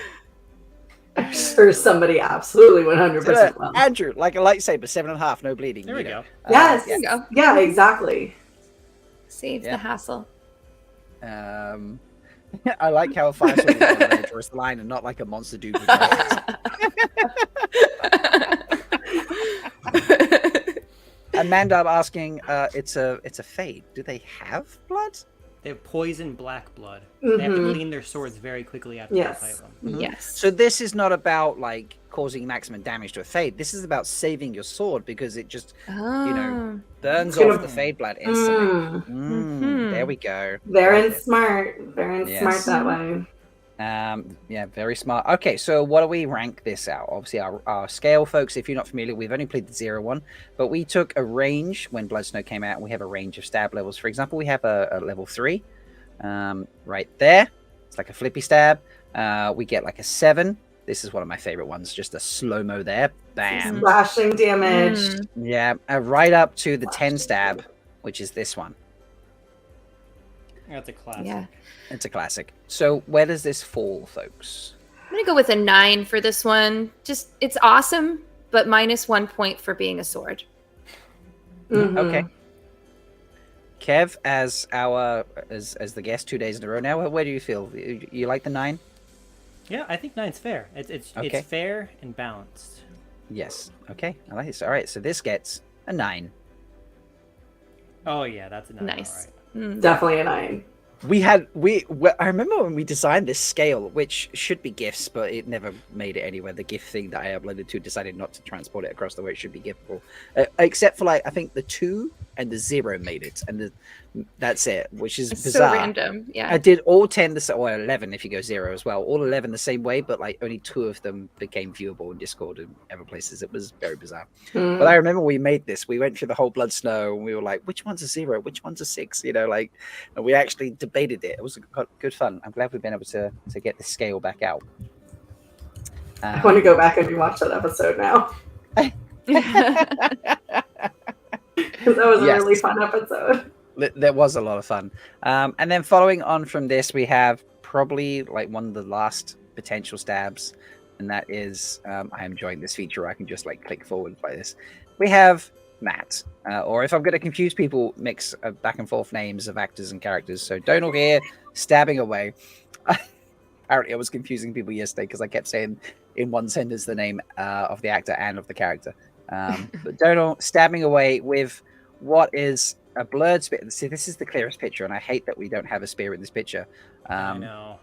For somebody absolutely 100% well. Andrew, like a lightsaber, 7.5, no bleeding. There we go. Yes. There you go. Yeah, exactly. Saves the hassle. I like how a fire sword is on the draws the line and not like a monster dude with dragons. Amanda asking, it's a fade. Do they have blood? They have poison black blood. They have to clean their swords very quickly after they fight them. Yes. So this is not about like causing maximum damage to a fade. This is about saving your sword because it just, burns off the fade blood instantly. There we go. Very smart. Very smart that way. Yeah, very smart. Okay, so what do we rank this out? Obviously, our scale, folks, if you're not familiar, we've only played the 0 one, but we took a range when Blood Snow came out, and we have a range of stab levels. For example, we have a level 3 right there. It's like a flippy stab. We get like a 7. This is one of my favorite ones, just a slow-mo there. Bam. Slashing damage. Yeah, right up to the 10 stab, which is this one. That's a classic. Yeah. It's a classic. So where does this fall, folks? I'm gonna go with a 9 for this one. Just it's awesome, but -1 point for being a sword. Okay. Kev, as the guest 2 days in a row now, where do you feel? You like the 9? Yeah, I think 9's fair. It's fair and balanced. Yes. Okay. I like this. All right. So this gets a 9. Oh yeah, that's a 9. Nice. All right. Definitely a 9. I remember when we designed this scale, which should be GIFs, but it never made it anywhere. The GIF thing that I uploaded to decided not to transport it across the way it should be GIFable, except for like I think the 2 and the 0 made it, and that's it, which is It's bizarre. so random. Yeah. I did all 10 or 11 if you go 0 as well, all 11 the same way, but like only 2 of them became viewable in Discord and other places. It was very bizarre. But I remember we made this. We went through the whole Blood Snow, and we were like, which one's a 0? Which one's a 6? You know, like, and we actually debated it. It was good fun. I'm glad we've been able to get the scale back out. I want to go back and rewatch that episode now. Because that was a really fun episode. There was a lot of fun. And then following on from this, we have probably like one of the last potential stabs, and that is I am enjoying this feature where I can just like click forward like this. We have Matt, or if I'm going to confuse people, mix back and forth names of actors and characters. So Donal here, stabbing away. Apparently I was confusing people yesterday because I kept saying in one sentence the name of the actor and of the character. But Donal stabbing away with what is a blurred spear. See, this is the clearest picture, and I hate that we don't have a spear in this picture. I know.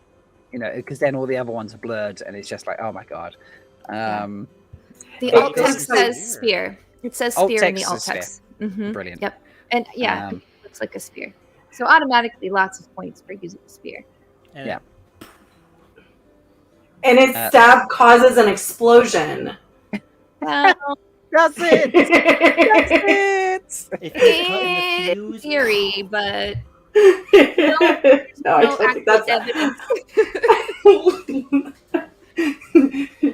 You know, because then all the other ones are blurred, and it's just like, oh my god. The alt text says spear. It says spear in the alt text. Brilliant. Yep. And yeah, it looks like a spear. So automatically, lots of points for using a spear. Yeah. And its stab causes an explosion. Well, that's it. That's it. In theory, but no, I don't think that's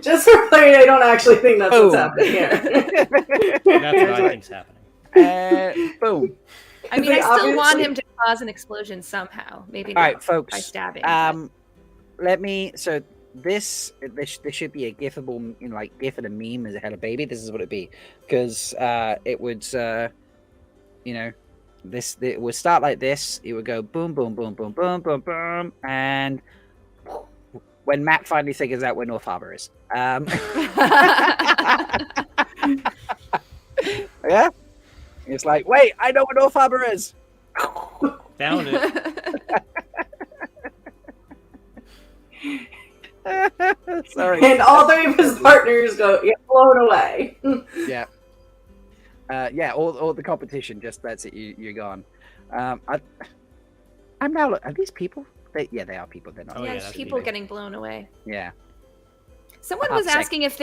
just for clarity, I don't actually think that's what's happening here. That's what I think's happening. Boom. I mean, I still want him to cause an explosion somehow. Maybe all not right, folks. by stabbing. Let me. So this should be a gifable, like gif and a meme as a hell of baby. This is what it'd be, because it would, it would start like this. It would go boom, boom, boom, boom, boom, boom, boom, and when Matt finally figures out where North Harbor is, yeah, it's like, wait, I know where North Harbor is. Found it. Sorry. And all 3 of his partners get blown away. Yeah. Yeah, all the competition just that's it. You're gone. I'm now. Are these people? They are people. They're not. Yeah, people getting blown away. Yeah. Someone was asking if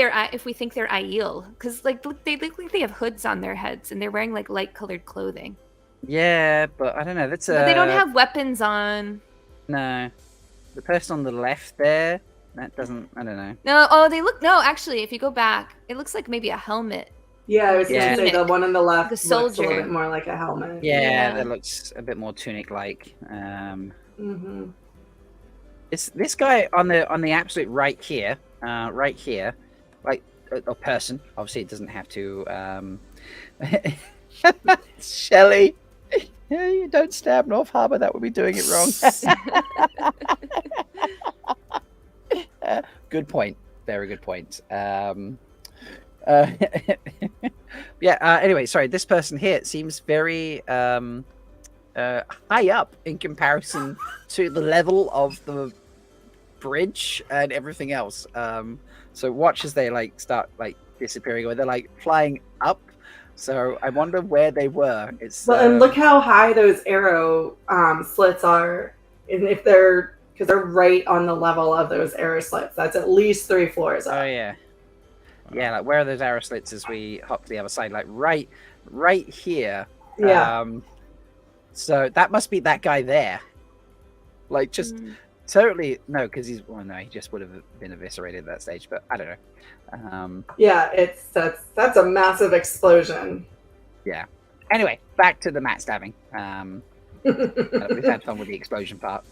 we think they're Aiel, because like they look like they have hoods on their heads and they're wearing like light colored clothing. Yeah, but I don't know. That's But they don't have weapons on. no. The person on the left there, that doesn't. I don't know. No, oh, they look. No, actually, if you go back, it looks like maybe a helmet. Yeah, I was Yeah. gonna say the one on the left Like a looks a little soldier. bit more like a helmet. Yeah, Yeah. that looks a bit more tunic-like. Mm-hmm. This guy on the absolute right here, like a person. Obviously, it doesn't have to. Shelley, yeah, you don't stab North Harbor. That would be doing it wrong. Good point. Very good point. Anyway, sorry. This person here seems very high up in comparison to the level of the bridge and everything else. So watch as they start disappearing, or they're flying up. So I wonder where they were. And look how high those arrow slits are, and if because they're right on the level of those arrow slits. That's at least 3 floors up. Oh yeah, yeah. Where are those arrow slits as we hop to the other side? Right here. Yeah. So that must be that guy there. Totally no, because he just would have been eviscerated at that stage. But I don't know. Yeah, that's a massive explosion. Yeah. Anyway, back to the mat stabbing. We've had fun with the explosion part.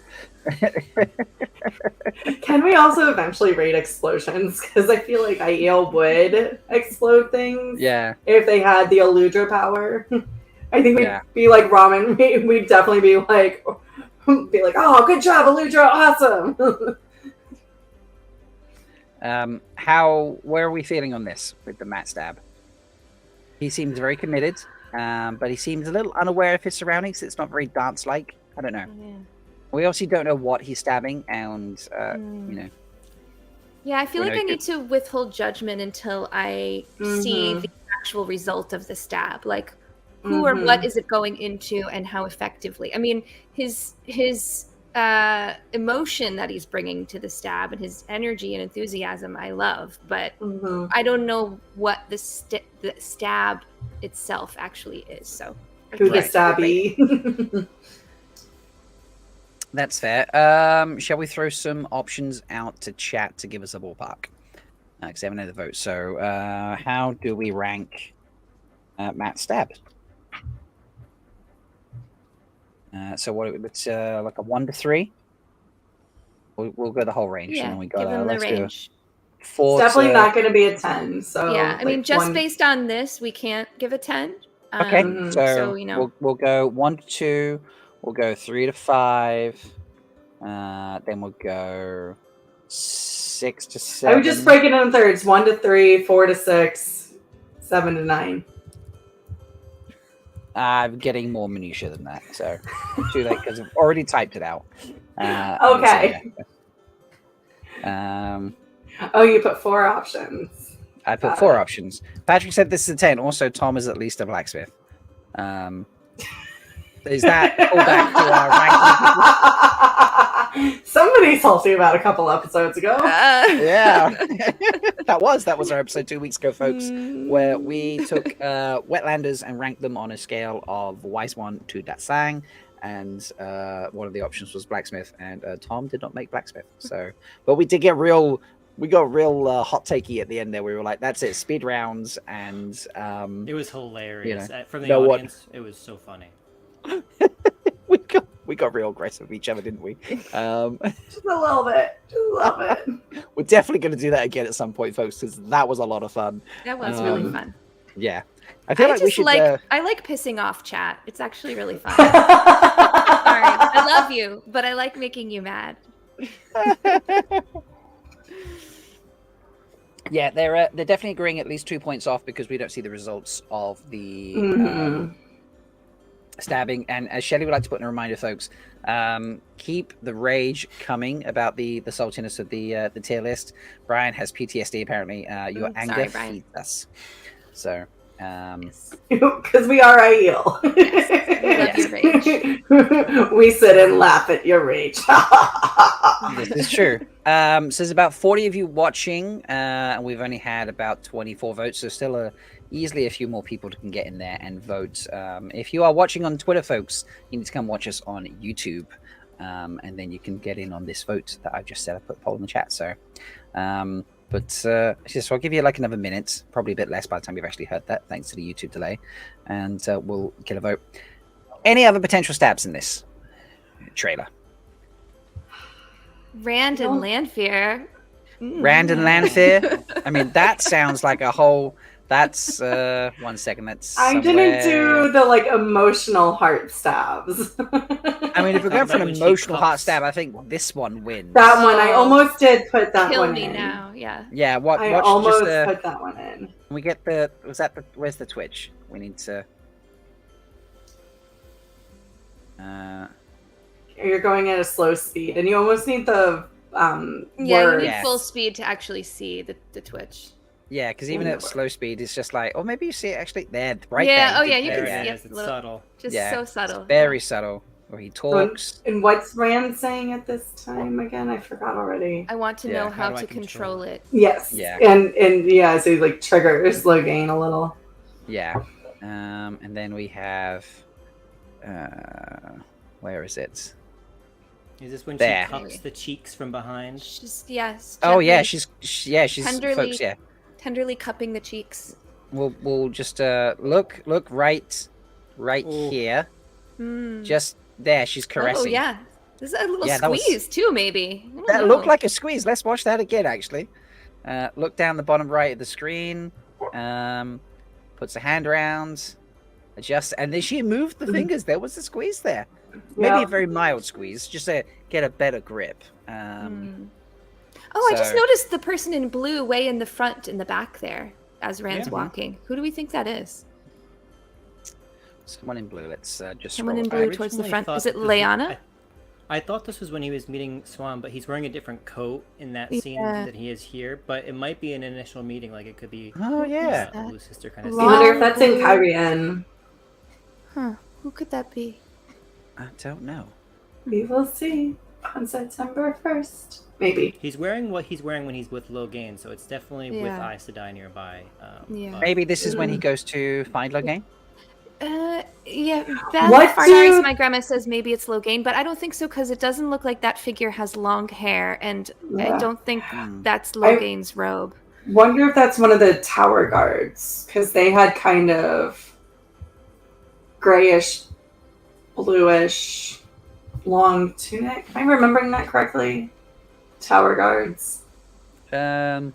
Can we also eventually rate explosions? Because I feel like Aiel would explode things. Yeah. If they had the Eludra power. I think we'd Yeah. be like Ramen. We'd definitely be like, oh, good job, Eludra, awesome. Where are we feeling on this with the mat stab? He seems very committed, but he seems a little unaware of his surroundings. It's not very dance-like. I don't know. Yeah. We obviously don't know what he's stabbing, and Yeah, I feel like I need to withhold judgment until I see the actual result of the stab. Like, who or what is it going into, and how effectively? I mean, his emotion that he's bringing to the stab and his energy and enthusiasm, I love, but I don't know what the stab itself actually is. So, who the stabby? That's fair. Shall we throw some options out to chat to give us a ballpark? Because they haven't had the vote. So, how do we rank Matt Stab? So what? It's like a 1 to 3. We'll go the whole range. Yeah, and then we got give them the let's range. It's 4. definitely not going to be a 10. So yeah, I mean, just based on this, we can't give a 10. Okay, so you know, we'll go 1 to 2. We'll go 3 to 5. Then we'll go 6 to 7. I would just break it in thirds: 1 to 3, 4 to 6, 7 to 9. I'm getting more minutia than that, so too late because I've already typed it out. Okay. Oh, you put 4 options. I put 4 options. Patrick said this is a 10. Also, Tom is at least a blacksmith. Is that all back to our ranking? Somebody salty about a couple episodes ago. Yeah, that was our episode 2 weeks ago, folks, where we took Wetlanders and ranked them on a scale of Wise 1 to Datsang, and one of the options was blacksmith, and Tom did not make blacksmith. So, but we did get real. We got real hot takey at the end there. We were like, "That's it, speed rounds," and it was hilarious. From the no audience, it was so funny. we got real aggressive with each other, didn't we? Just a little bit. Just love it. We're definitely going to do that again at some point, folks, because that was a lot of fun. That was really fun. Yeah, I feel like we should. I like pissing off chat. It's actually really fun. Sorry, I love you, but I like making you mad. Yeah, they're definitely agreeing at least 2 points off because we don't see the results of the stabbing. And as Shelley would like to put in a reminder, folks, keep the rage coming about the saltiness of the tier list. Brian has PTSD apparently. Your anger feeds us. So, because we are Aiel. Yes, we love your rage. We sit and laugh at your rage. This is true. So there's about 40 of you watching, and we've only had about 24 votes, so still a easily a few more people can get in there and vote. If you are watching on Twitter, folks, you need to come watch us on YouTube, and then you can get in on this vote that I've just set up. Put a poll in the chat. So, so I'll give you like another minute, probably a bit less by the time you've actually heard that, thanks to the YouTube delay, and we'll get a vote. Any other potential stabs in this trailer? Rand and Lanfear. Rand and Lanfear. I mean, that sounds like a whole. That's 1 second. That's I didn't do the like emotional heart stabs. I mean, if we're going for an emotional heart stab, I think this one wins. That one, I almost did put that Kill one me in. now, yeah. Yeah, I almost put that one in. We get the. Was that the? Where's the Twitch? We need to. You're going at a slow speed, and you almost need the Yeah, you word. need full speed to actually see the Twitch. Yeah, because even at slow speed, it's just like, or maybe you see it actually there, right Yeah, there. oh yeah, you There can it see is. it. It's subtle. Just so subtle. It's very subtle. Where he talks. And what's Rand saying at this time again? I forgot already. I want to Yeah, know how how do I to control control it. Yes. Yeah. And yeah, so he like triggers Logain a little. Yeah. And then we have. Where is it? Is this when There. she cups the cheeks from behind? She's yes. Oh yeah, gently- she's tenderly, folks. Yeah. tenderly cupping the cheeks. We'll just look right Ooh. here. Mm. Just there. She's caressing. Oh yeah, this is a little Yeah, that was- squeeze too, maybe. I don't That know. looked like a squeeze. Let's watch that again, actually. Look down the bottom right of the screen. Puts a hand around. Adjusts. And then she moved the fingers. There was a squeeze there. Maybe Yeah. a very mild squeeze. Just to get a better grip. Oh, I just so- noticed the person in blue way in the front, in the back there, as Rand's Yeah. walking. Who do we think that is? Someone in blue. Let's just Someone in scroll blue back. towards the originally front. thought Is it this was- Lyanna? I thought this was when he was meeting Swan, but he's wearing a different coat in that scene Yeah. that he is here. But it might be an initial meeting, like it could be Oh yeah. a blue sister kind of I scene. wonder if that's in Kyrian. Huh. Who could that be? I don't know. We will see on September 1st. Maybe. He's wearing what he's wearing when he's with Logain, so it's definitely with Yeah. Aes Sedai nearby. Yeah. but- Maybe this is when he goes to find Logain. Yeah. Beth What Farnaris, do- my grandma says maybe it's Logain, but I don't think so because it doesn't look like that figure has long hair, and I Yeah. don't think that's Logain's robe. Wonder if that's one of the tower guards, because they had kind of grayish, bluish, long tunic. Am I remembering that correctly? Tower guards. I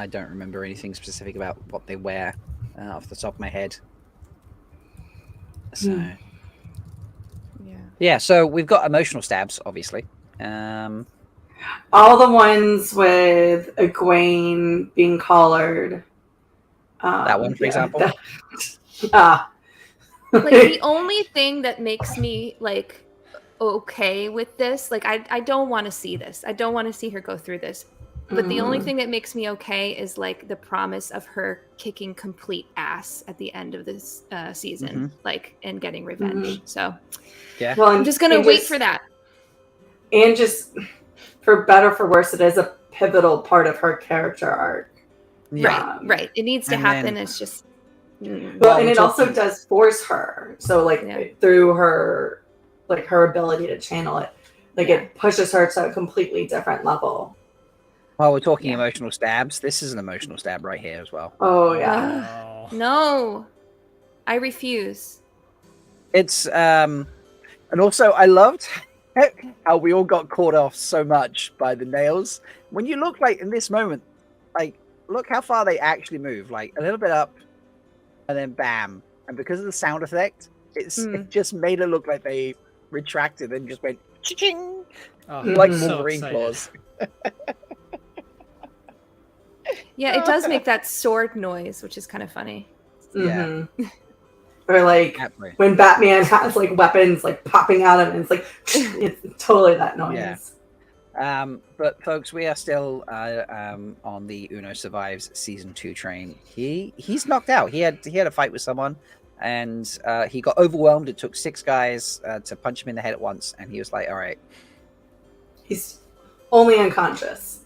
don't remember anything specific about what they wear off the top of my head. So yeah, so we've got emotional stabs, obviously. All the ones with Egwene being collared. That one, for example. Yeah. Like the only thing that makes me like okay with this, like I don't want to see this. I don't want to see her go through this. But the only thing that makes me okay is like the promise of her kicking complete ass at the end of this season, like and getting revenge. So yeah, Well, I'm just gonna wait for that. And just for better or for worse, it is a pivotal part of her character arc. Right. It needs to and happen. then- It's just Well, and it also does force her. So like Yeah. through her, like her ability to channel it, like it pushes her to a completely different level. While we're talking emotional stabs, this is an emotional stab right here as well. Oh yeah. no. I refuse. It's and also I loved how we all got caught off so much by the nails. When you look like in this moment, like look how far they actually move, like a little bit up and then bam. And because of the sound effect, it just made it look like they retracted and just went ching like so Wolverine excited. claws. Yeah, it does make that sword noise, which is kind of funny. Mhm. Or like when Batman has like weapons like popping out of him, it's like it's totally that noise. Yeah. But folks, we are still on the Uno Survives season 2 train. He's knocked out. He had a fight with someone, and he got overwhelmed. It took 6 guys to punch him in the head at once, and he was like, "All right." He's only unconscious.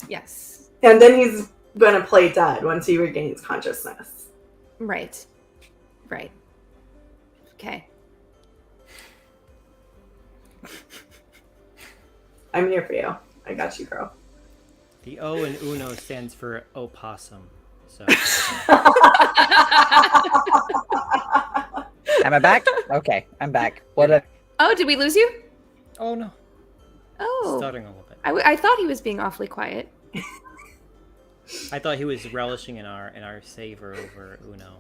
Yes. And then he's gonna play dead once he regains consciousness. Right. Right. Okay. I'm here for you. I got you, girl. The O in Uno stands for opossum. So Am I back? Okay, I'm back. What? Oh, did we lose you? oh no, Oh. stuttering a little bit. I thought he was being awfully quiet. I thought he was relishing in our savor over Uno.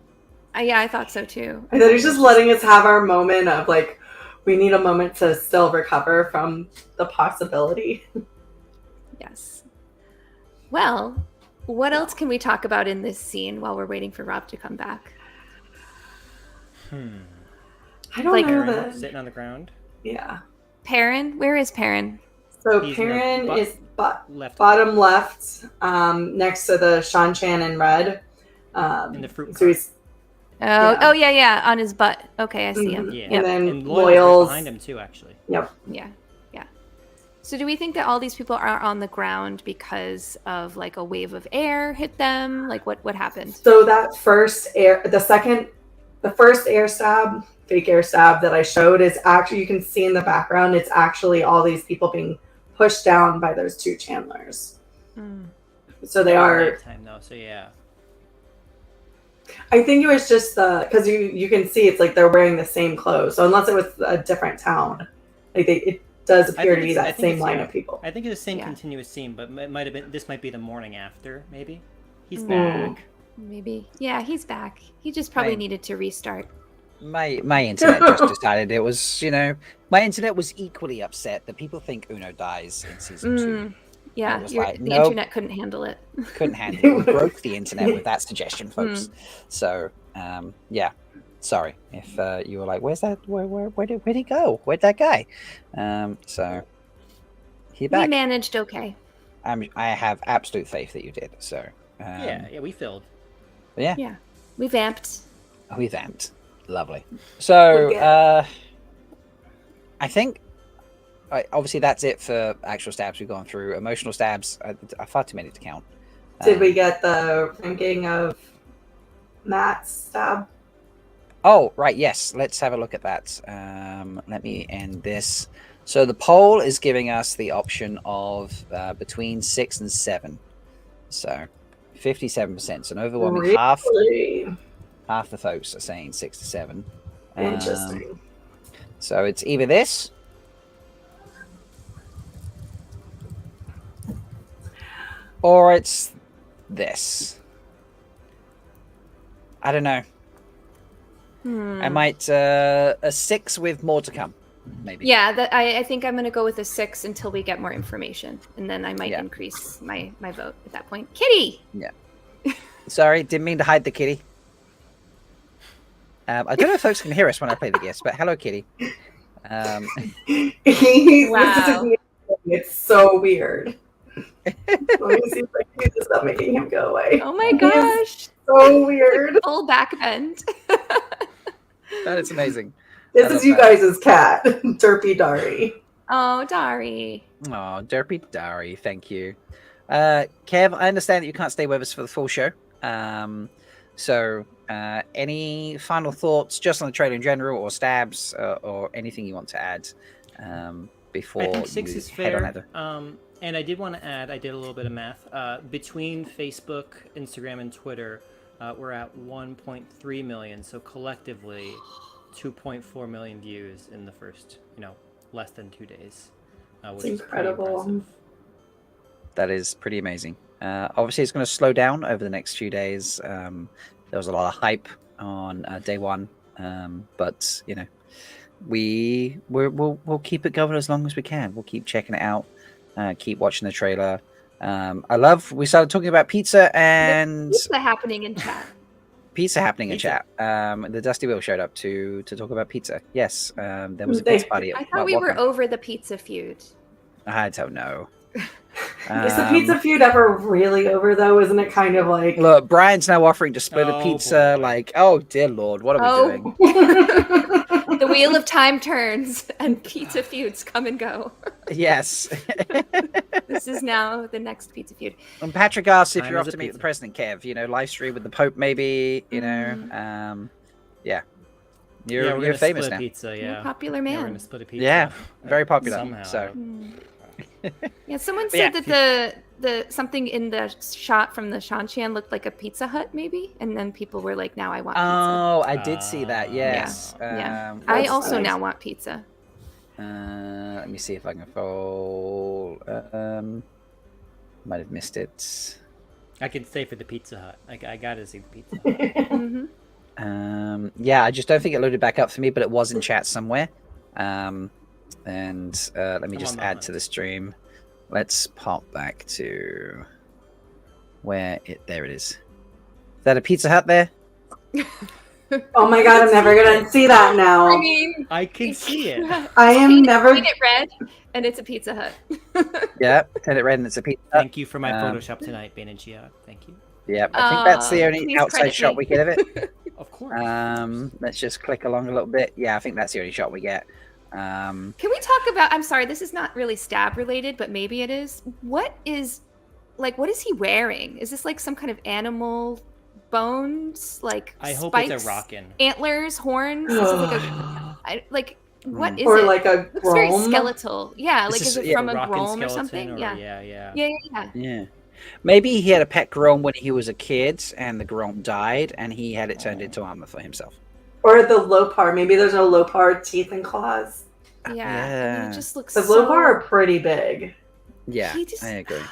Yeah, I thought so too. And then he's just letting us have our moment of like, we need a moment to still recover from the possibility. Yes. Well, what else can we talk about in this scene while we're waiting for Rob to come back? I don't Like- know Perrin that. sitting on the ground. Yeah. Perrin? Where is Perrin? So He's in the Perrin is Left bottom left, next to the Shan in red. in the fruit So cart. he's Oh, yeah, on his butt. Okay, I see him. Yeah, And then and Loyal's Loyal's right behind him too, actually. Yep. Yeah. So do we think that all these people are on the ground because of like a wave of air hit them? Like what happened? So that first the first air stab, fake air stab that I showed is actually, you can see in the background, it's actually all these people being pushed down by those two Chandlers. So they are. Nighttime though, so yeah. I think it was just because you can see it's like they're wearing the same clothes. So unless it was a different town, like it does appear to be that same line of people. I think it's the same continuous scene, but it might have been. This might be the morning after. Maybe he's back. Maybe. Yeah, he's back. He just probably Right. needed to restart. My internet just decided it was, my internet was equally upset that people think Uno dies in season 2. Yeah, It was the like, nope. internet couldn't handle it. Couldn't handle it. We broke the internet with that suggestion, folks. So, yeah. Sorry if you were like, "Where's that? Where'd he go? Where'd that guy?" So he's back. We managed okay. I have absolute faith that you did. So Yeah, we filled. yeah, Yeah. We vamped. we vamped. Lovely. So I think obviously that's it for actual stabs we've gone through. Emotional stabs are far too many to count. Did we get the ranking of Matt's stab? Oh, right. Yes. Let's have a look at that. Let me end this. So the poll is giving us the option of between 6 and 7. So 57%. So an overwhelming half the folks are saying 6 to 7. Interesting. So it's either this or it's this. I don't know. I might a 6 with more to come, maybe. Yeah, I think I'm going to go with a 6 until we get more information, and then I might increase my vote at that point. Kitty. Yeah. Sorry, didn't mean to hide the kitty. I don't know if folks can hear us when I play the guest, but hello, kitty. Wow. Wow. It's so weird. Let me see if I can do this without making him go away. Oh my gosh. So weird. Full back bend. That is amazing. This is you guys' cat, Derpy Dari. Oh, Dari. Oh, Derpy Dari, thank you. Kev, I understand that you can't stay with us for the full show. So any final thoughts just on the trailer in general, or stabs, or anything you want to add before I think 6 you is head on fair. over? And I did want to add, I did a little bit of math. Between Facebook, Instagram, and Twitter, we're at 1.3 million. So collectively, 2.4 million views in the first, less than 2 days. Which is pretty impressive. That is pretty amazing. Obviously, it's going to slow down over the next few days. There was a lot of hype on day 1, but we'll keep it going as long as we can. We'll keep checking it out. Keep watching the trailer. We started talking about pizza and Pizza happening in chat. Pizza happening in chat. The Dusty Wheel showed up to talk about pizza. Yes, there was a pizza party. I thought we were over the pizza feud. I don't know. Is the pizza feud ever really over, though? Isn't it kind of like... Look, Brian's now offering to split a pizza. Boy. Like, oh, dear Lord, what are we doing? The wheel of time turns and pizza feuds come and go. Yes. This is now the next pizza feud. And Patrick asks if Time you're is off a to meet the pizza. president, Kev. You know, live stream with the Pope, maybe. You know, yeah. We're You're gonna famous split a now. pizza. You're a Yeah, popular Yeah, we're man. gonna split a pizza. Yeah, very popular. Somehow. So Yeah, someone But yeah. said that the something in the shot from the Shanshan looked like a Pizza Hut, maybe, and then people were like, "Now I want pizza." Oh, I did see that. Yes. Yeah. That's I also nice. now want pizza. Let me see if I can follow. Might have missed it. I can stay for the Pizza Hut. I gotta see the Pizza Hut. Yeah, I just don't think it loaded back up for me, but it was in chat somewhere. Let me I'm just on the add hunt. to the stream. Let's pop back to where it. There it is. Is that a Pizza Hut there? Oh my god, I'm never gonna see that now. I mean, I can see it. I am never. paint it red, and it's a Pizza Hut. Yeah, turn it red and it's a Pizza Hut. Thank you for my Um, Photoshop tonight, Ben and Gia. Thank you. Yeah, I think that's the only please outside credit shot me. we get of it. Of course. Let's just click along a little bit. Yeah, I think that's the only shot we get. Can we talk about? I'm sorry, this is not really stab related, but maybe it is. What is he wearing? Is this like some kind of animal bones? Like I hope spikes, it's a rockin'. antlers, horns? Is it what is Or it? like a Looks very Grom? skeletal. Yeah, This like is- is it yeah, from a Rockin' Grom or skeleton something? or- Yeah. yeah. Yeah. Maybe he had a pet Grom when he was a kid and the Grom died and he had it turned into armor for himself. Or the Lopar. Maybe there's a Lopar teeth and claws. Yeah. I mean, Yeah. it just looks The so Lopar are pretty big. Yeah, He just- I agree.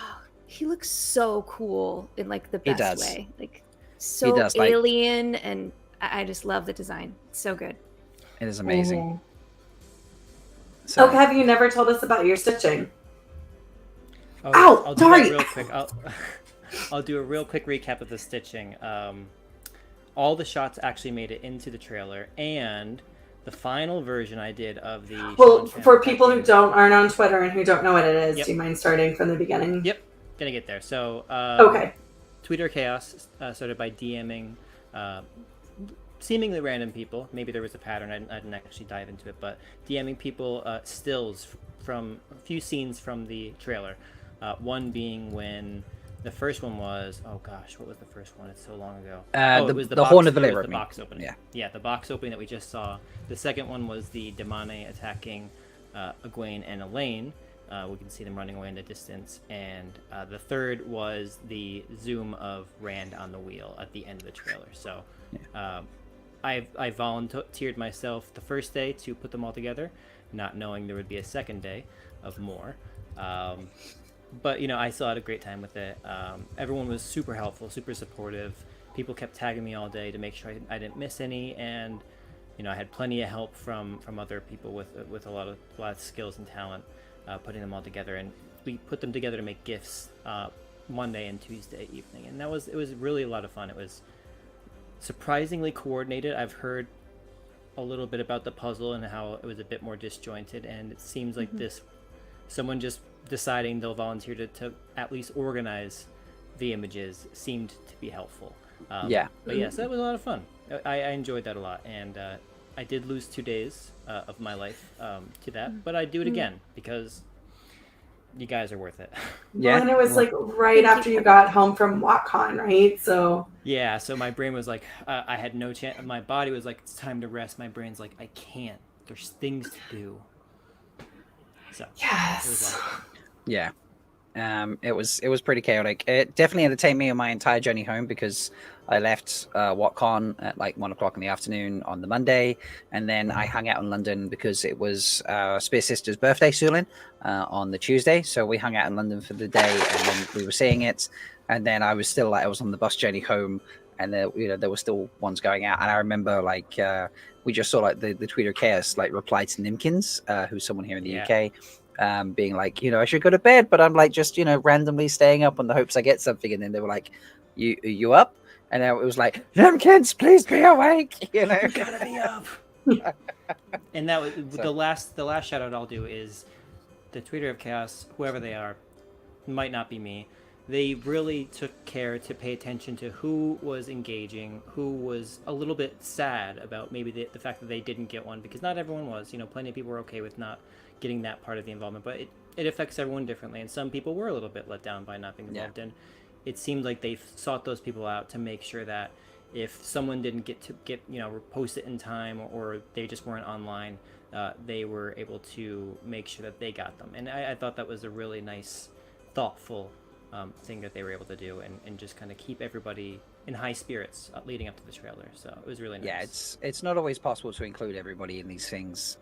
He looks so cool in like the He best does. way. Like so does, like- alien, and I just love the design. It's so good. It is amazing. Mhm. So, Oh, have you never told us about your stitching? Oh, Ow, I'll do sorry. that real quick. I'll do a real quick recap of the stitching. All the shots actually made it into the trailer, and the final version I did of the. Well, Sean for Chan people who cartoon- aren't on Twitter and who don't know what it is, Yep. do you mind starting from the beginning? Yep, gonna get there. So. Okay. Twitter chaos started by DMing seemingly random people. Maybe there was a pattern. I didn't actually dive into it, but DMing people stills from a few scenes from the trailer. One being when the first one was, oh gosh, what was the first one? It's so long ago. the- It was the Horn of the it was Liver, the I mean. box opening. Yeah. Yeah, the box opening that we just saw. The second one was the Damane attacking Egwene and Elaine. We can see them running away in the distance. And the third was the zoom of Rand on the wheel at the end of the trailer. So I volunteered myself the first day to put them all together, not knowing there would be a second day of more. But, you know, I still had a great time with it. Everyone was super helpful, super supportive. People kept tagging me all day to make sure I didn't miss any. And, you know, I had plenty of help from other people with a lot of skills and talent. Putting them all together, and we put them together to make gifts Monday and Tuesday evening, and it was really a lot of fun. It was surprisingly coordinated. I've heard a little bit about the puzzle and how it was a bit more disjointed, and it seems like someone just deciding they'll volunteer to at least organize the images seemed to be helpful. But yes, that was a lot of fun. I enjoyed that a lot, and I did lose 2 days of my life to that, but I'd do it again because you guys are worth it. Well, and it was like right after you got home from WatCon, right? So Yeah, so my brain was like, I had no chance. My body was like, it's time to rest. My brain's like, I can't. There's things to do. So it was a lot of fun. yeah. It was pretty chaotic. It definitely entertained me on my entire journey home because I left WatCon at like 1 o'clock in the afternoon on the Monday, and then I hung out in London because it was Spear Sister's birthday, Sulin, on the Tuesday. So we hung out in London for the day, and then we were seeing it, and then I was still I was on the bus journey home, and there were still ones going out, and I remember we just saw the Tweeter Chaos reply to Nimkins, who's someone here in the UK. Being like, I should go to bed, but I'm just randomly staying up on the hopes I get something, and then they were like, you up? And then it was like, Nimkins, please be awake. You gotta be up. And that was the last shout out I'll do is the Tweeter of Chaos, whoever they are, might not be me. they really took care to pay attention to who was engaging, who was a little bit sad about maybe the fact that they didn't get one, because not everyone was. Plenty of people were okay with not getting that part of the involvement, but it affects everyone differently, and some people were a little bit let down by not being involved. And it seemed like they sought those people out to make sure that if someone didn't get post it in time, or they just weren't online, they were able to make sure that they got them. And I thought that was a really nice, thoughtful thing that they were able to do, and just kind of keep everybody in high spirits leading up to the trailer. So it was really nice. Yeah, it's not always possible to include everybody in these things.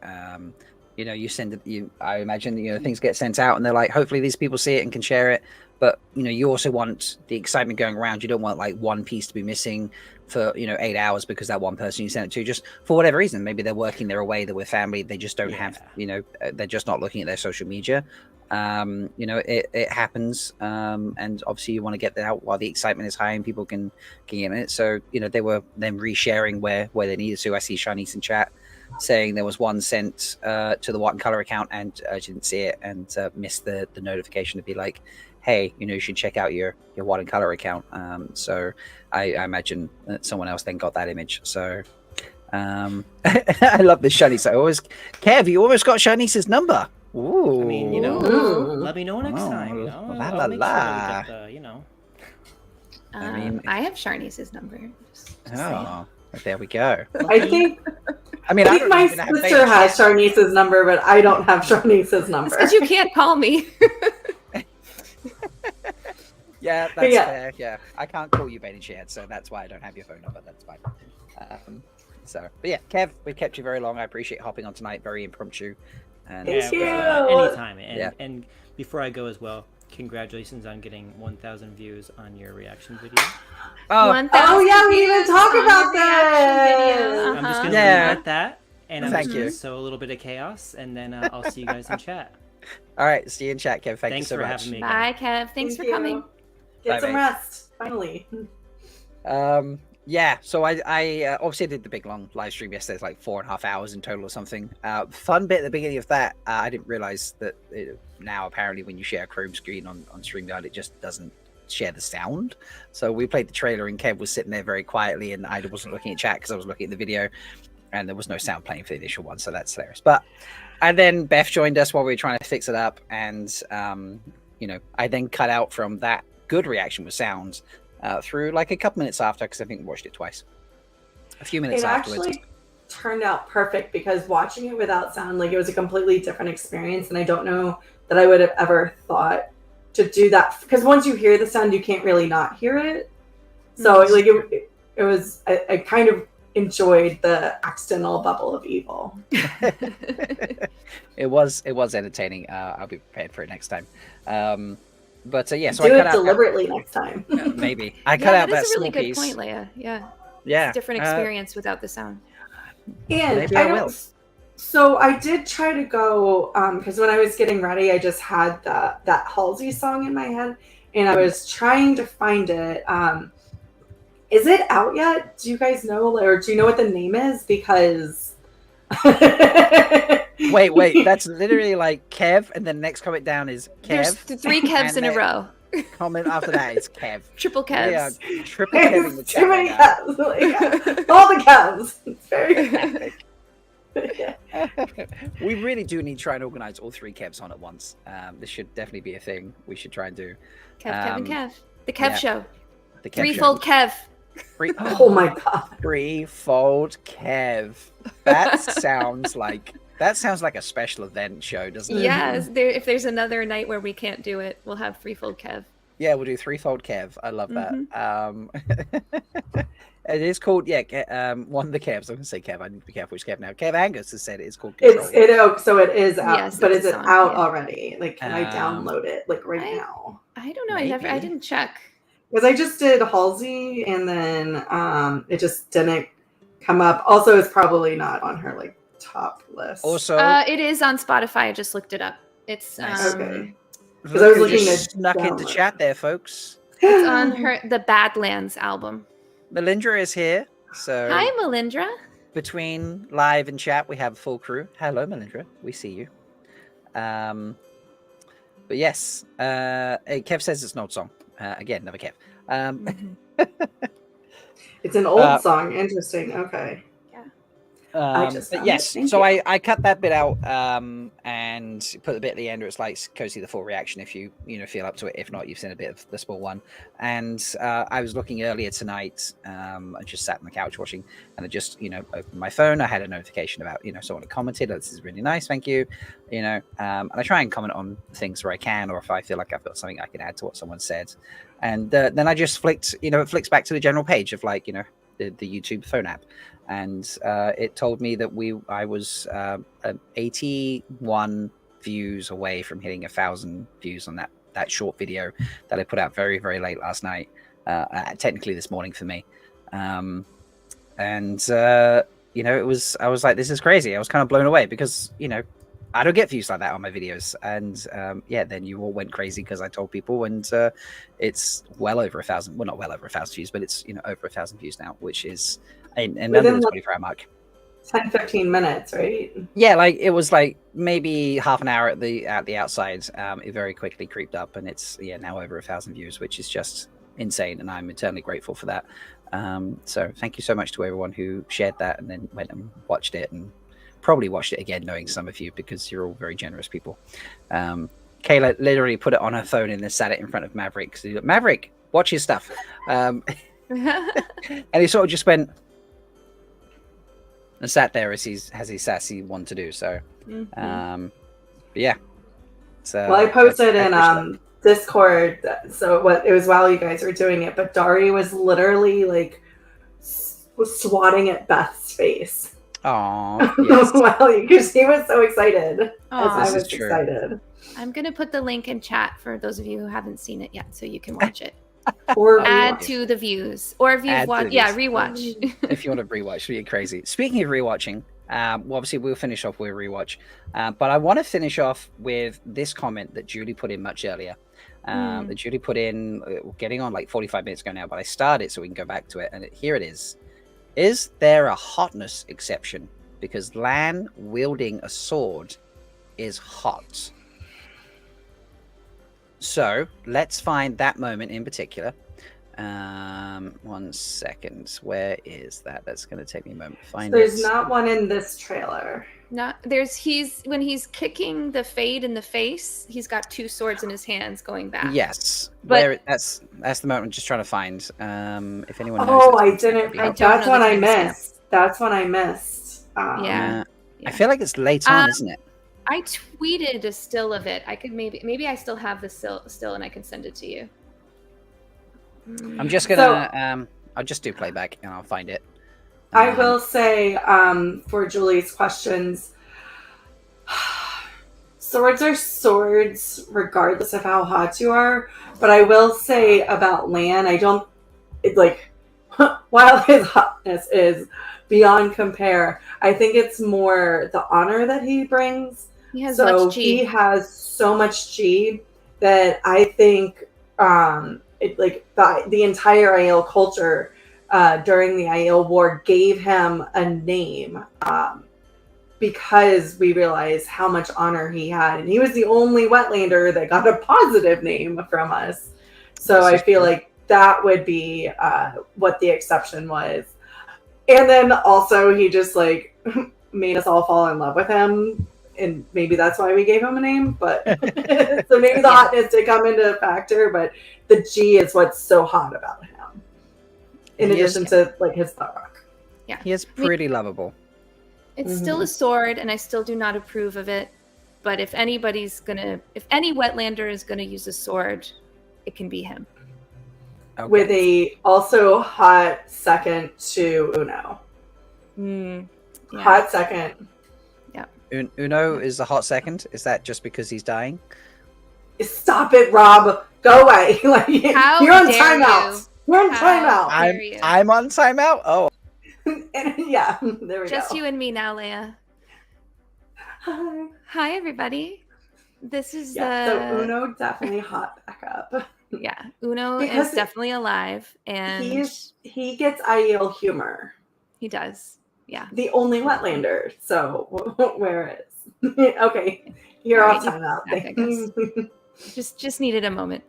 You send it. I imagine things get sent out, and they're like, hopefully these people see it and can share it. But you also want the excitement going around. You don't want like one piece to be missing for 8 hours because that one person you sent it to, just for whatever reason, maybe they're working, they're away, they're with family, they just don't have, they're just not looking at their social media. It happens, and obviously you want to get that out while the excitement is high and people can get in it. So they were then resharing where they needed to. I see Shanice in chat saying there was one sent to the What and Color account, and I didn't see it and missed the notification to be like, hey, you should check out your What and Color account. So I imagine that someone else then got that image. So I love this Shanice. Kev, you almost got Shanice's number. Ooh. I mean, let me know next time. I'll make sure that we get the, I have Sharnice's number. There we go. I think my sister has Sharnice's number, but I don't have Sharnice's number. Because you can't call me. Yeah, that's fair. Yeah, I can't call you Bane Shared, so that's why I don't have your phone number. That's fine. But yeah, Kev, we've kept you very long. I appreciate hopping on tonight. Very impromptu. And Thank you. Anytime. And before I go as well, congratulations on getting 1,000 views on your reaction video. Oh yeah, we didn't talk about that. I'm just gonna leave it at that, and I'm Thank just you. gonna sow a little bit of chaos, and then I'll see you guys in chat. All right, see you in chat, Kev. Thank you Thanks so for much. having me again. Bye, Kev. Thanks for coming. Get Bye, some mate. rest, finally. Yeah, so I obviously did the big long live stream yesterday. It's like 4.5 hours in total or something. Fun bit at the beginning of that, I didn't realize that now apparently when you share a Chrome screen on StreamYard, it just doesn't share the sound. So we played the trailer and Kev was sitting there very quietly, and I wasn't looking at chat because I was looking at the video, and there was no sound playing for the initial one, so that's hilarious. And then Beth joined us while we were trying to fix it up, and I then cut out from that good reaction with sounds through like a couple minutes after, because I think we watched it twice. A few minutes afterwards. Actually turned out perfect, because watching it without sound, like, it was a completely different experience, and I don't know that I would have ever thought to do that, because once you hear the sound, you can't really not hear it. So like it was, I kind of enjoyed the accidental bubble of evil. It was entertaining. I'll be prepared for it next time. But yeah, so do I it cut out deliberately next time. maybe I cut out that That's a really small good piece. point, Leia. Yeah. Yeah, It's a different experience without the sound. And maybe I will. So I did try to go, because when I was getting ready, I just had that Halsey song in my head, and I was trying to find it. Is it out yet? Do you guys know, or do you know what the name is? Because wait, that's literally like Kev, and then next comment down is Kev. There's 3 Kevs in a row. Comment after that is Kev. Triple We are Kevs. triple Keving the chat too many right now. Kevs. Like, all the Kevs. It's very We really do need to try and organize all 3 Kevs on at once. This should definitely be a thing we should try and do. Kev, Kev, Kev. The Kev show. The Kev Threefold Kev. Oh my god. Threefold Kev. That sounds like a special event show, doesn't it? Yes. If there's another night where we can't do it, we'll have Threefold Kev. Yeah, we'll do Threefold Kev. I love that. It is called, one of the Kevs. I'm going to say Kev. I need to be careful which Kev now. Kev Angus has said it's called Control. So it is out. Yes, but it's is it on, out yeah. already? Like, can I download it like right now? I don't know. Maybe. I didn't check. Because I just did Halsey, and then it just didn't come up. Also, it's probably not on her like top list. Also, it is on Spotify. I just looked it up. It's Nice. Okay. Because I was looking just to snuck into download. chat there, folks. it's on the Badlands album. Melindra is here. So Hi, Melindra. between live and chat, we have a full crew. Hello, Melindra. We see you. But yes, Kev says it's an old song. Again, another Kev. It's an old song. Interesting. Okay. I just But found yes, it. Thank so you. I cut that bit out and put the bit at the end where it's like go see the full reaction if you feel up to it. If not, you've seen a bit of the small one. And I was looking earlier tonight. I just sat on the couch watching, and I just opened my phone. I had a notification about someone had commented, "Oh, this is really nice, thank you." And I try and comment on things where I can, or if I feel like I've got something I can add to what someone said. And then I just flicked, it flicks back to the general page of like the YouTube phone app. And it told me that I was 81 views away from hitting 1,000 views on that short video that I put out very, very late last night, technically this morning for me. I was like, this is crazy. I was kind of blown away because I don't get views like that on my videos. And then you all went crazy because I told people, and it's well over 1,000. Well, not well over 1,000 views, but it's over 1,000 views now, which is under the 24-hour mark. 10-15 minutes, right? Yeah, like it was like maybe half an hour at the outside. It very quickly creeped up, and it's now over 1,000 views, which is just insane, and I'm eternally grateful for that. So thank you so much to everyone who shared that and then went and watched it, and probably watched it again, knowing some of you, because you're all very generous people. Kayla literally put it on her phone and then sat it in front of Maverick. So Maverick, watch his stuff. And he sort of just went and sat there as his sassy one to do. So, but yeah. So well, I posted in Discord. So it was while you guys were doing it, but Dari was literally like swatting at Beth's face. Oh, yes. Because he was so excited. As I was true. Excited. I'm gonna put the link in chat for those of you who haven't seen it yet, so you can watch it. Or add to the views, or if you've watched, rewatch. If you want to rewatch, it'd be crazy. Speaking of rewatching, obviously we'll finish off with a rewatch, but I want to finish off with this comment that Julie put in much earlier. That Julie put in, getting on like 45 minutes ago now, but I started so we can go back to it, and here it is. Is there a hotness exception? Because Lan wielding a sword is hot. So let's find that moment in particular. 1 second. Where is that? That's going to take me a moment to find There's not one in this trailer. When he's kicking the Fade in the face, he's got two swords in his hands going back. Yes, but that's the moment I'm just trying to find. If anyone knows. Oh, I didn't. That's what I missed. That's what I missed. Yeah. I feel like it's late on, isn't it? I tweeted a still of it. I could maybe I still have the still and I can send it to you. I'm just gonna I'll just do playback and I'll find it. I will say for Julie's questions, swords are swords regardless of how hot you are. But I will say about Lan, while his hotness is beyond compare, I think it's more the honor that he brings. He has much G. He has so much G that I think the entire Aiel culture during the Aiel War gave him a name because we realized how much honor he had. And he was the only Wetlander that got a positive name from us. So I feel like that would be what the exception was. And then also he just made us all fall in love with him. And maybe that's why we gave him a name, but so maybe the hotness did come into a factor, but the G is what's so hot about him. In addition to his thought. Yeah. He is pretty lovable. It's still a sword, and I still do not approve of it. But if any Wetlander is gonna use a sword, it can be him. Okay. With a also hot second to Uno. Yeah. Hot second. Uno is a hot second. Is that just because he's dying? Stop it, Rob. Go away. You're on timeout. You're on timeout. I'm on timeout? Oh. Yeah, there we go. Just you and me now, Leia. Hi. Hi, everybody. This is so Uno definitely hot back up. Yeah, Uno is definitely alive, and he gets Aiel humor. He does. Yeah. The only Wetlander. So where is? Okay. You're off timeout. Just needed a moment.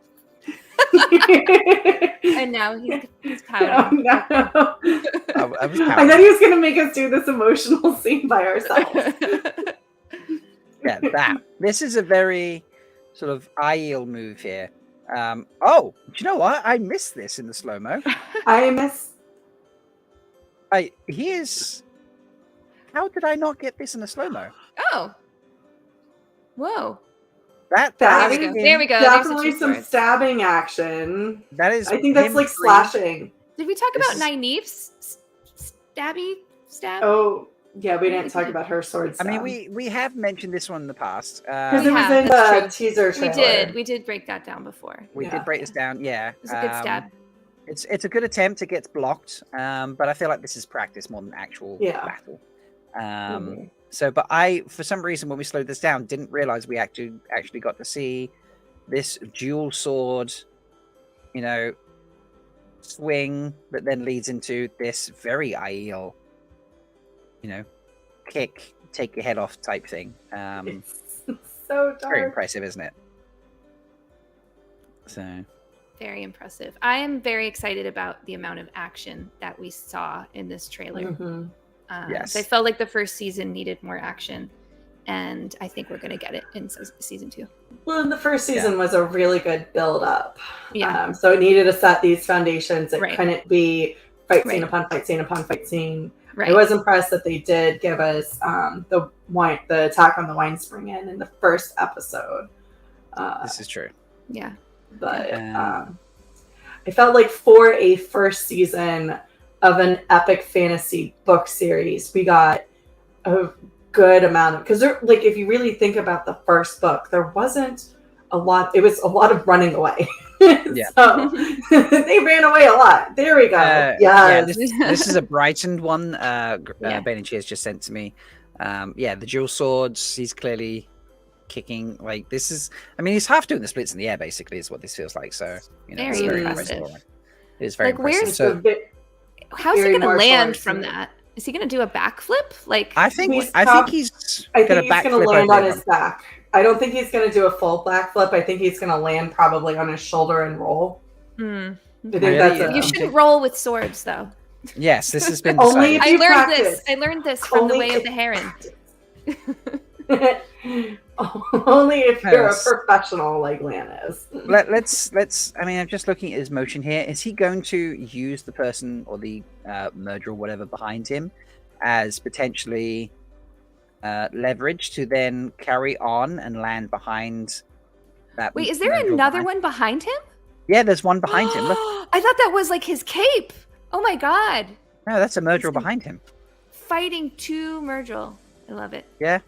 And now he's pouting. Oh, no. I was I pouting. thought he was going to make us do this emotional scene by ourselves. Yeah, that. This is a very sort of eye-eel move here. Oh, do you know what? I missed this in the slow-mo. I miss. He is... How did I not get this in the slow-mo? Oh. Whoa. That That There we is go. There we go. There's the definitely two some swords. stabbing action. That is. I think that's him like free. slashing. Did we talk This about is- Nynaeve's stab? Oh, yeah, we didn't talk about her sword I stab. mean, we have mentioned this one in the past. Because We it was have, in that's the teaser We trailer. did break that down before. We Yeah. did break this down. Yeah, It was a good stab. It's a good attempt. It gets blocked, but I feel like this is practice more than actual battle. Mhm. So, but I, for some reason, when we slowed this down, didn't realize we actually got to see this dual sword, swing that then leads into this very Aiel, kick, take your head off type thing. It's so Very dark. impressive, isn't it? So, Very impressive. I am very excited about the amount of action that we saw in this trailer. Mhm. Yes. I felt like the first season needed more action, and I think we're going to get it in season 2. Well, and the first season was a really good build up. Yeah. So it needed to set these foundations. It Right. couldn't be fight scene Right. upon fight scene upon fight scene. Right. I was impressed that they did give us the attack on the wine spring in the first episode. this is true. Yeah. But I felt like for a first season of an epic fantasy book series, we got a good amount of, because like if you really think about the first book, there wasn't a lot. It was a lot of running away. Yeah. So they ran away a lot. There we go. Yeah, Yes. this is a brightened one. Yeah. Ben and She has just sent to me. The dual swords. He's clearly kicking. Like this is. I mean, he's half doing the splits in the air. Basically, is what this feels like. So Very it's impressive. It is very Like, where's impressive. It's a So bit- How's he Very going to martial land arts, from yeah. that? Is he going to do a backflip? Like, I think He's I prob- think he's I gonna think he's going backflip to land over on him. his back. I don't think he's going to do a full backflip. I think he's going to land probably on his shoulder and roll. hmm. I think Really? that's You shouldn't roll with swords, though. Yes, this has been Only decided. if I you learned practice. this. I learned this from the Only way of if- the heron. Only if you're a Yes. professional like Lan is. Let's. I mean, I'm just looking at his motion here. Is he going to use the person or the murderer or whatever behind him as potentially leverage to then carry on and land behind that? Wait, is there murderer another behind- one behind him? Yeah, there's one behind him. Look, I thought that was like his cape. Oh my god. no, that's a murderer behind him. Fighting two Myrtle. I love it. Yeah,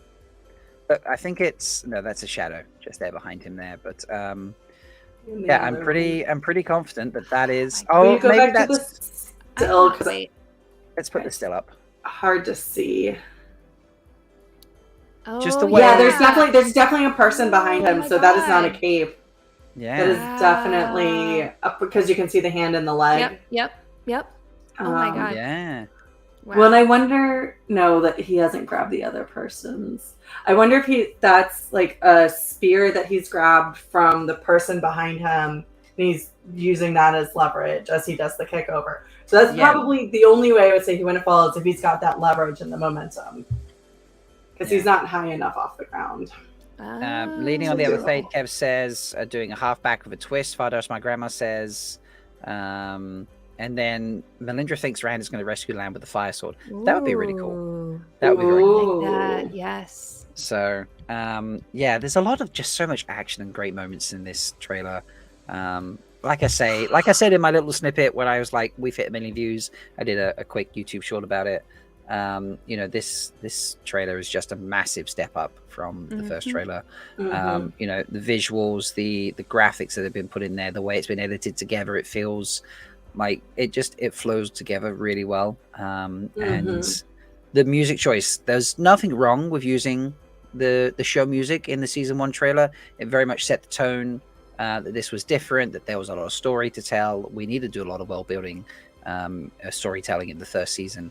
but I think it's no, that's a shadow just there behind him there. But yeah, I'm pretty confident that is. my Will Oh, you go maybe back to that's. the still? I Because wait. Let's put the still up. hard to see. Oh, Just the way- Yeah, there's definitely a person behind him. Oh my so that is not a God. cape. Yeah. That is definitely up because you can see the hand and the leg. Yep. Oh my God. Yeah. Wow. Well, and I wonder, no, that he hasn't grabbed the other person's. I wonder if that's like a spear that he's grabbed from the person behind him, and he's using that as leverage as he does the kick over. So that's Yeah. probably the only way I would say he wouldn't fall is if he's got that leverage and the momentum. Because he's not high enough off the ground. Leaning on the so other side, beautiful. Kev says, doing a half back with a twist. Fados, my grandma says. And then Melindra thinks Rand is going to rescue Lamb with the fire sword. That would be really cool. Ooh, That would be very cool. like that. Yes. So, yeah, there's a lot of just so much action and great moments in this trailer. Like I said in my little snippet when I was like, we've hit 1 million views. I did a quick YouTube short about it. This trailer is just a massive step up from the first trailer. Mhm. The visuals, the graphics that have been put in there, the way it's been edited together, it feels like it flows together really well. And the music choice, there's nothing wrong with using the show music in the season 1 trailer. It very much set the tone that this was different, that there was a lot of story to tell. We need to do a lot of world building storytelling in the first season.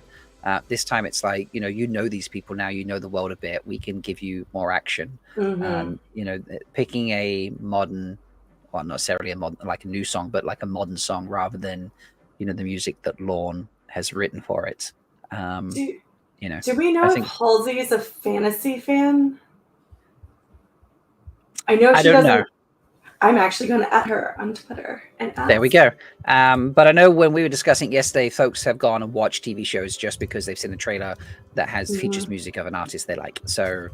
This time it's like, you know these people now, you know the world a bit. We can give you more action. Mhm. Picking a modern well, not necessarily like a new song, but like a modern song rather than, the music that Lorne has written for it. Do You know, we know I if think Halsey is a fantasy fan? I know I she don't doesn't. know. I'm actually going to add her on Twitter and ask. There we go. But I know when we were discussing it yesterday, folks have gone and watched TV shows just because they've seen a trailer that has features music of an artist they like. So,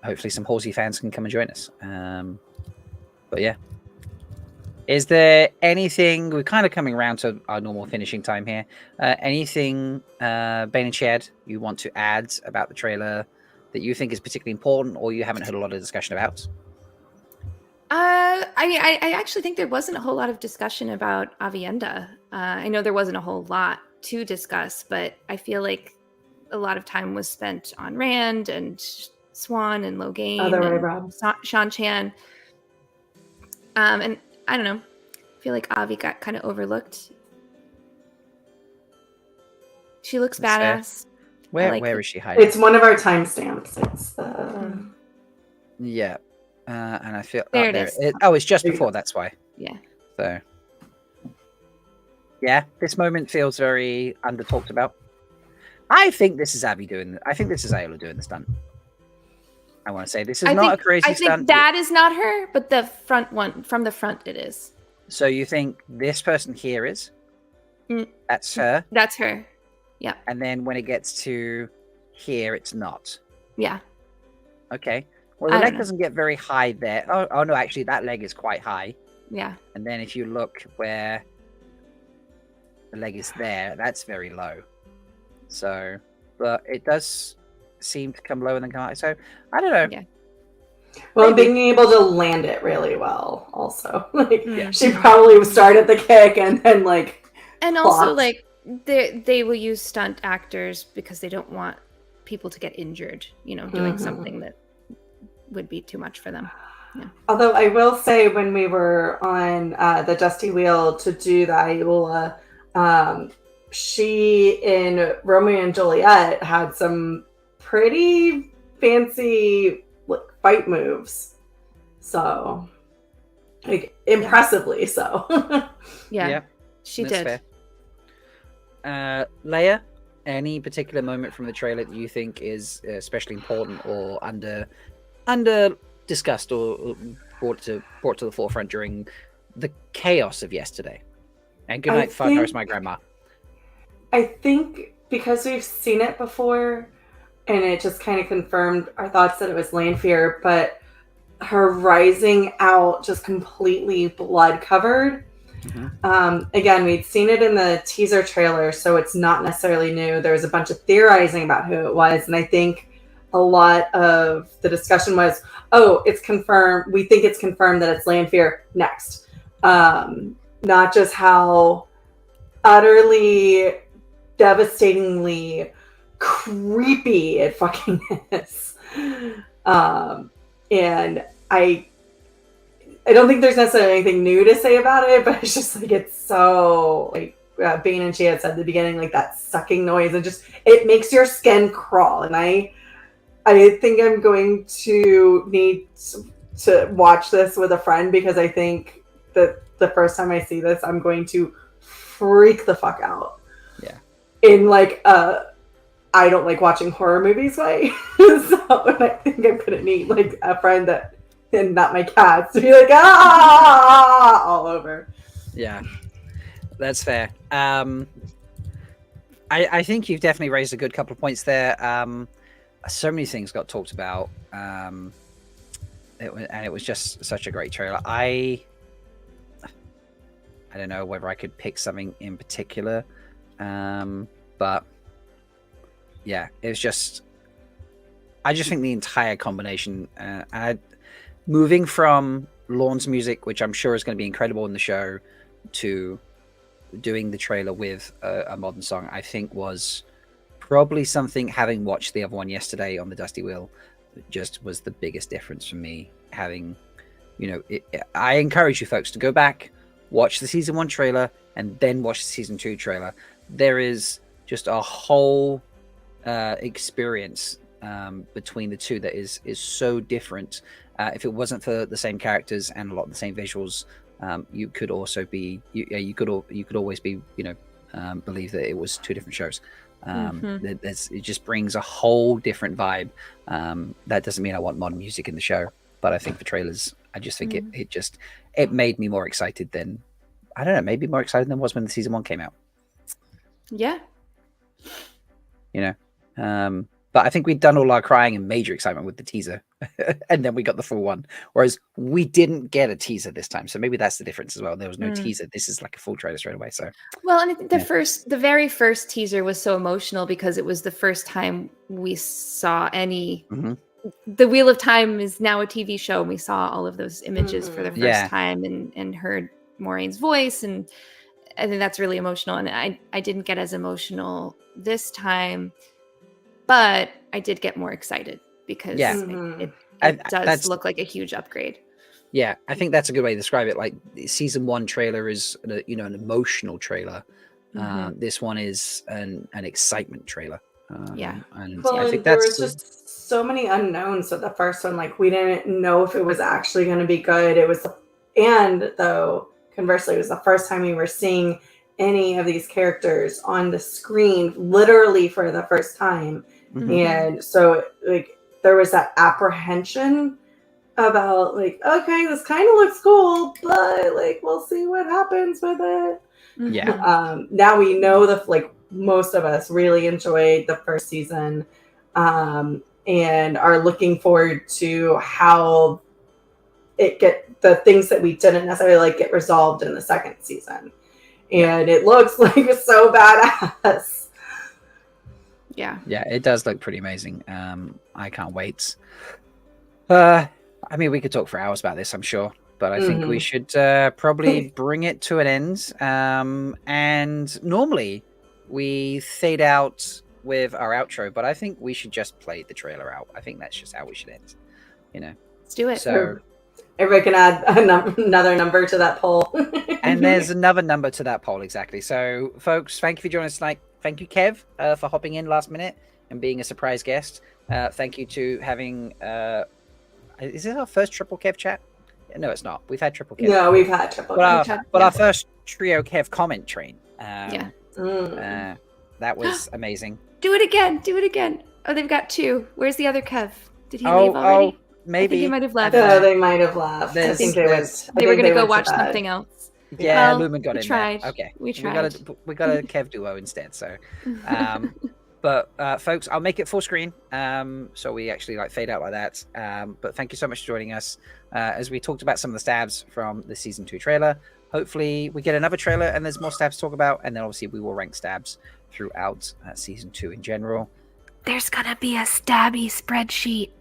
hopefully some Halsey fans can come and join us. But yeah. Is there anything, we're kind of coming around to our normal finishing time here. Anything, Bane and Chad, you want to add about the trailer that you think is particularly important or you haven't heard a lot of discussion about? I actually think there wasn't a whole lot of discussion about Avienda. I know there wasn't a whole lot to discuss, but I feel like a lot of time was spent on Rand and Swan and Logain and Sean Chan. And I don't know. I feel like Avi got kind of overlooked. She looks badass. Where is she hiding? It's one of our timestamps. It's yeah. And I feel there it is. It's just before. That's why. Yeah. So. Yeah, this moment feels very under talked about. I think this is Abby I think this is Ayla doing the stunt. I want to say this is not a crazy stunt. I think that is not her, but the front one from the front it is. So you think this person here is? That's her. That's her. Yeah. And then when it gets to here, it's not. Yeah. Okay. Well, the leg doesn't get very high there. Oh no, actually, that leg is quite high. Yeah. And then if you look where the leg is there, that's very low. So, but it does seem to come lower than come high. So, I don't know. Yeah. Well, being able to land it really well, also. Yeah. She probably started the kick and then And also, they will use stunt actors because they don't want people to get injured. Doing something that would be too much for them. Yeah. Although I will say, when we were on the Dusty Wheel to do the Ayula, she in Romeo and Juliet had some pretty fancy fight moves. So, impressively so. Yeah, she did. Fair. Leia, any particular moment from the trailer that you think is especially important or under discussed or brought to the forefront during the chaos of yesterday? And good night, Farnhurst, my grandma. I think because we've seen it before, and it just kind of confirmed our thoughts that it was Lanfear, but her rising out just completely blood covered. Again, we'd seen it in the teaser trailer, so it's not necessarily new. There was a bunch of theorizing about who it was, and I think a lot of the discussion was, it's confirmed. We think it's confirmed that it's Lanfear next. Not just how utterly, devastatingly creepy it fucking is. And I don't think there's necessarily anything new to say about it, but it's just it's so Bane and Chad said at the beginning, that sucking noise, and just it makes your skin crawl. And I think I'm going to need to watch this with a friend, because I think that the first time I see this, I'm going to freak the fuck out. Yeah. In I don't like watching horror movies way. So I think I'm gonna need a friend that, and not my cats, to be all over. Yeah, that's fair. I think you've definitely raised a good couple of points there. So many things got talked about, it was just such a great trailer. I don't know whether I could pick something in particular, but yeah, it was just. I just think the entire combination, moving from Lorne's music, which I'm sure is going to be incredible in the show, to doing the trailer with a modern song, I think was probably something, having watched the other one yesterday on the Dusty Wheel, just was the biggest difference for me. Having, I encourage you folks to go back, watch the season 1 trailer, and then watch the season 2 trailer. There is just a whole experience between the two that is so different. If it wasn't for the same characters and a lot of the same visuals, you could also be you could always be believe that it was two different shows. It just brings a whole different vibe. That doesn't mean I want modern music in the show, but I think the trailers, I just think it made me more excited than, I don't know, maybe more excited than it was when the season 1 came out. Yeah. But I think we'd done all our crying and major excitement with the teaser, and then we got the full one. Whereas we didn't get a teaser this time, so maybe that's the difference as well. There was no teaser. This is like a full trailer straight away. So well, and I think the very first teaser was so emotional because it was the first time we saw any. The Wheel of Time is now a TV show, and we saw all of those images for the first time and heard Maureen's voice, and I think that's really emotional. And I didn't get as emotional this time. But I did get more excited because it does look like a huge upgrade. Yeah, I think that's a good way to describe it. Like, season 1 trailer is an emotional trailer. This one is an excitement trailer. And I think there was just so many unknowns with the first one. Like, we didn't know if it was actually going to be good. Though conversely, it was the first time we were seeing any of these characters on the screen, literally for the first time. And so, like, there was that apprehension about, like, okay, this kind of looks cool, but, like, we'll see what happens with it. Now we know most of us really enjoyed the first season, and are looking forward to how the things that we didn't necessarily get resolved in the second season. And it looks like it's so badass. Yeah, it does look pretty amazing. I can't wait. I mean, we could talk for hours about this, I'm sure, but I think we should probably bring it to an end. And normally we fade out with our outro, but I think we should just play the trailer out. I think that's just how we should end. Let's do it. So everybody can add another number to that poll. And there's another number to that poll, exactly. So, folks, thank you for joining us tonight. Thank you, Kev, for hopping in last minute and being a surprise guest. Thank you to having... is this our first triple Kev chat? No, it's not. We've had triple Kev. No, we've had triple Kev. But our first trio Kev comment train. That was amazing. Do it again. Oh, they've got 2. Where's the other Kev? Did he leave already? Maybe. I think he might have left. No, they might have left. I think they were going to go watch something else. Yeah, Lumen got in tried. there. Okay, we tried. We got a Kev duo instead. So, but folks, I'll make it full screen. So we actually fade out like that. But thank you so much for joining us as we talked about some of the stabs from the season 2 trailer. Hopefully, we get another trailer and there's more stabs to talk about, and then obviously we will rank stabs throughout season 2 in general. There's gonna be a stabby spreadsheet.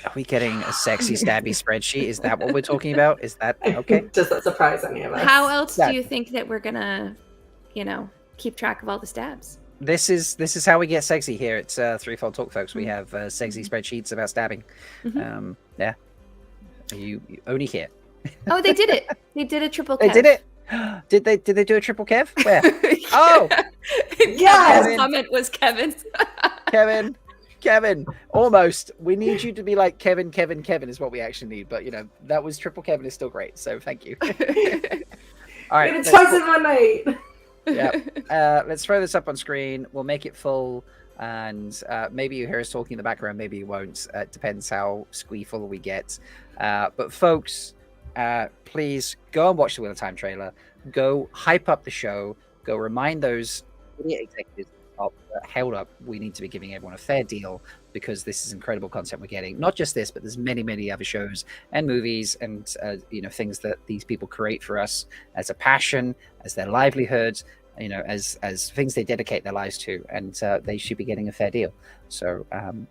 Are we getting a sexy stabby spreadsheet? Is that what we're talking about? Is that okay? Does that surprise any of us? How else do you think that we're gonna, keep track of all the stabs? This is how we get sexy here at Threefold Talk, folks. We have sexy spreadsheets about stabbing. Yeah, you only here. Oh, they did it. They did a triple Kev. They did it. Did they do a triple Kev? Where? Oh, yeah. His comment was Kevin's. Kevin, almost. We need you to be like Kevin is what we actually need. But that was triple Kevin is still great. So thank you. All right, it's twice in one night. Yeah, let's throw this up on screen. We'll make it full, and maybe you hear us talking in the background. Maybe you won't. It depends how squeeful we get. But folks, please go and watch the Wheel of Time trailer. Go hype up the show. Go remind those idiot executives held up. We need to be giving everyone a fair deal because this is incredible content we're getting. Not just this, but there's many other shows and movies and things that these people create for us as a passion, as their livelihood, as things they dedicate their lives to, and they should be getting a fair deal. So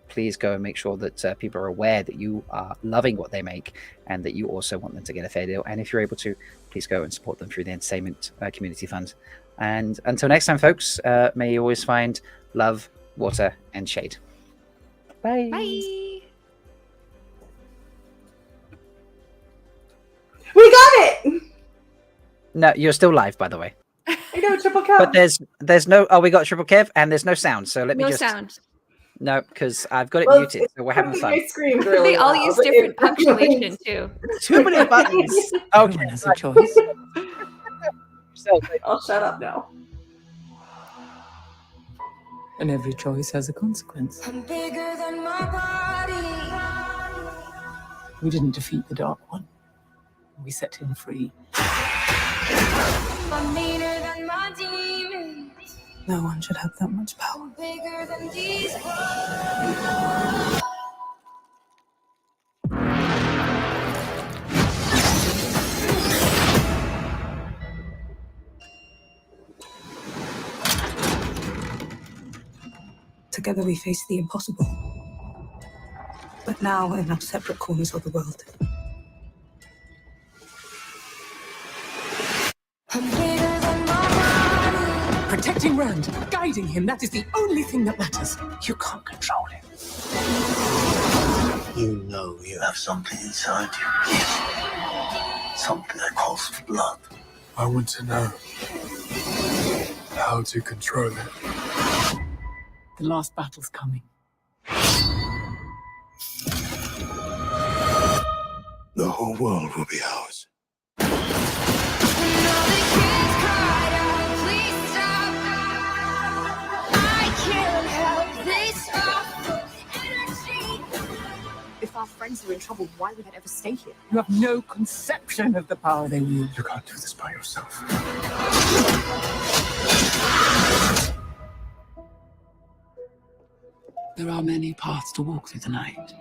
please go and make sure that people are aware that you are loving what they make and that you also want them to get a fair deal. And if you're able to, please go and support them through the Entertainment Community Fund. And until next time, folks, may you always find love, water, and shade. Bye. Bye. We got it. No, you're still live, by the way. I know, triple Kev. But there's no. Oh, we got triple Kev, and there's no sound. So let me no just. sound. No, because I've got it Well, muted, so we're I having think fun. I screamed really They all loud. use It different really- punctuation too. Too many buttons. Okay, Everyone has a choice. so, I'll shut up now. And every choice has a consequence. I'm bigger than my body. We didn't defeat the Dark One. We set him free. I'm meaner than my demons. No one should have that much power. I'm bigger than these Together we face the impossible. But now in our separate corners of the world. I'm bigger than my body. Protecting Rand, guiding him, that is the only thing that matters. You can't control him. You know you have something inside you. Something that calls for blood. I want to know how to control it. The last battle's coming. The whole world will be ours. And all the kids cried out, please stop. I can't help this awful energy. If our friends are in trouble, why would I ever stay here? You have no conception of the power they wield. You can't do this by yourself. There are many paths to walk through the night.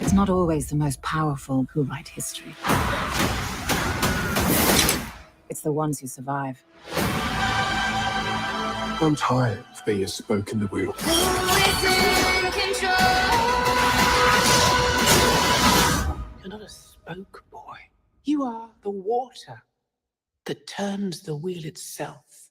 It's not always the most powerful who write history. It's the ones who survive. I'm tired of being a spoke in the wheel. Who is in control? You're not a spoke boy. You are the water that turns the wheel itself.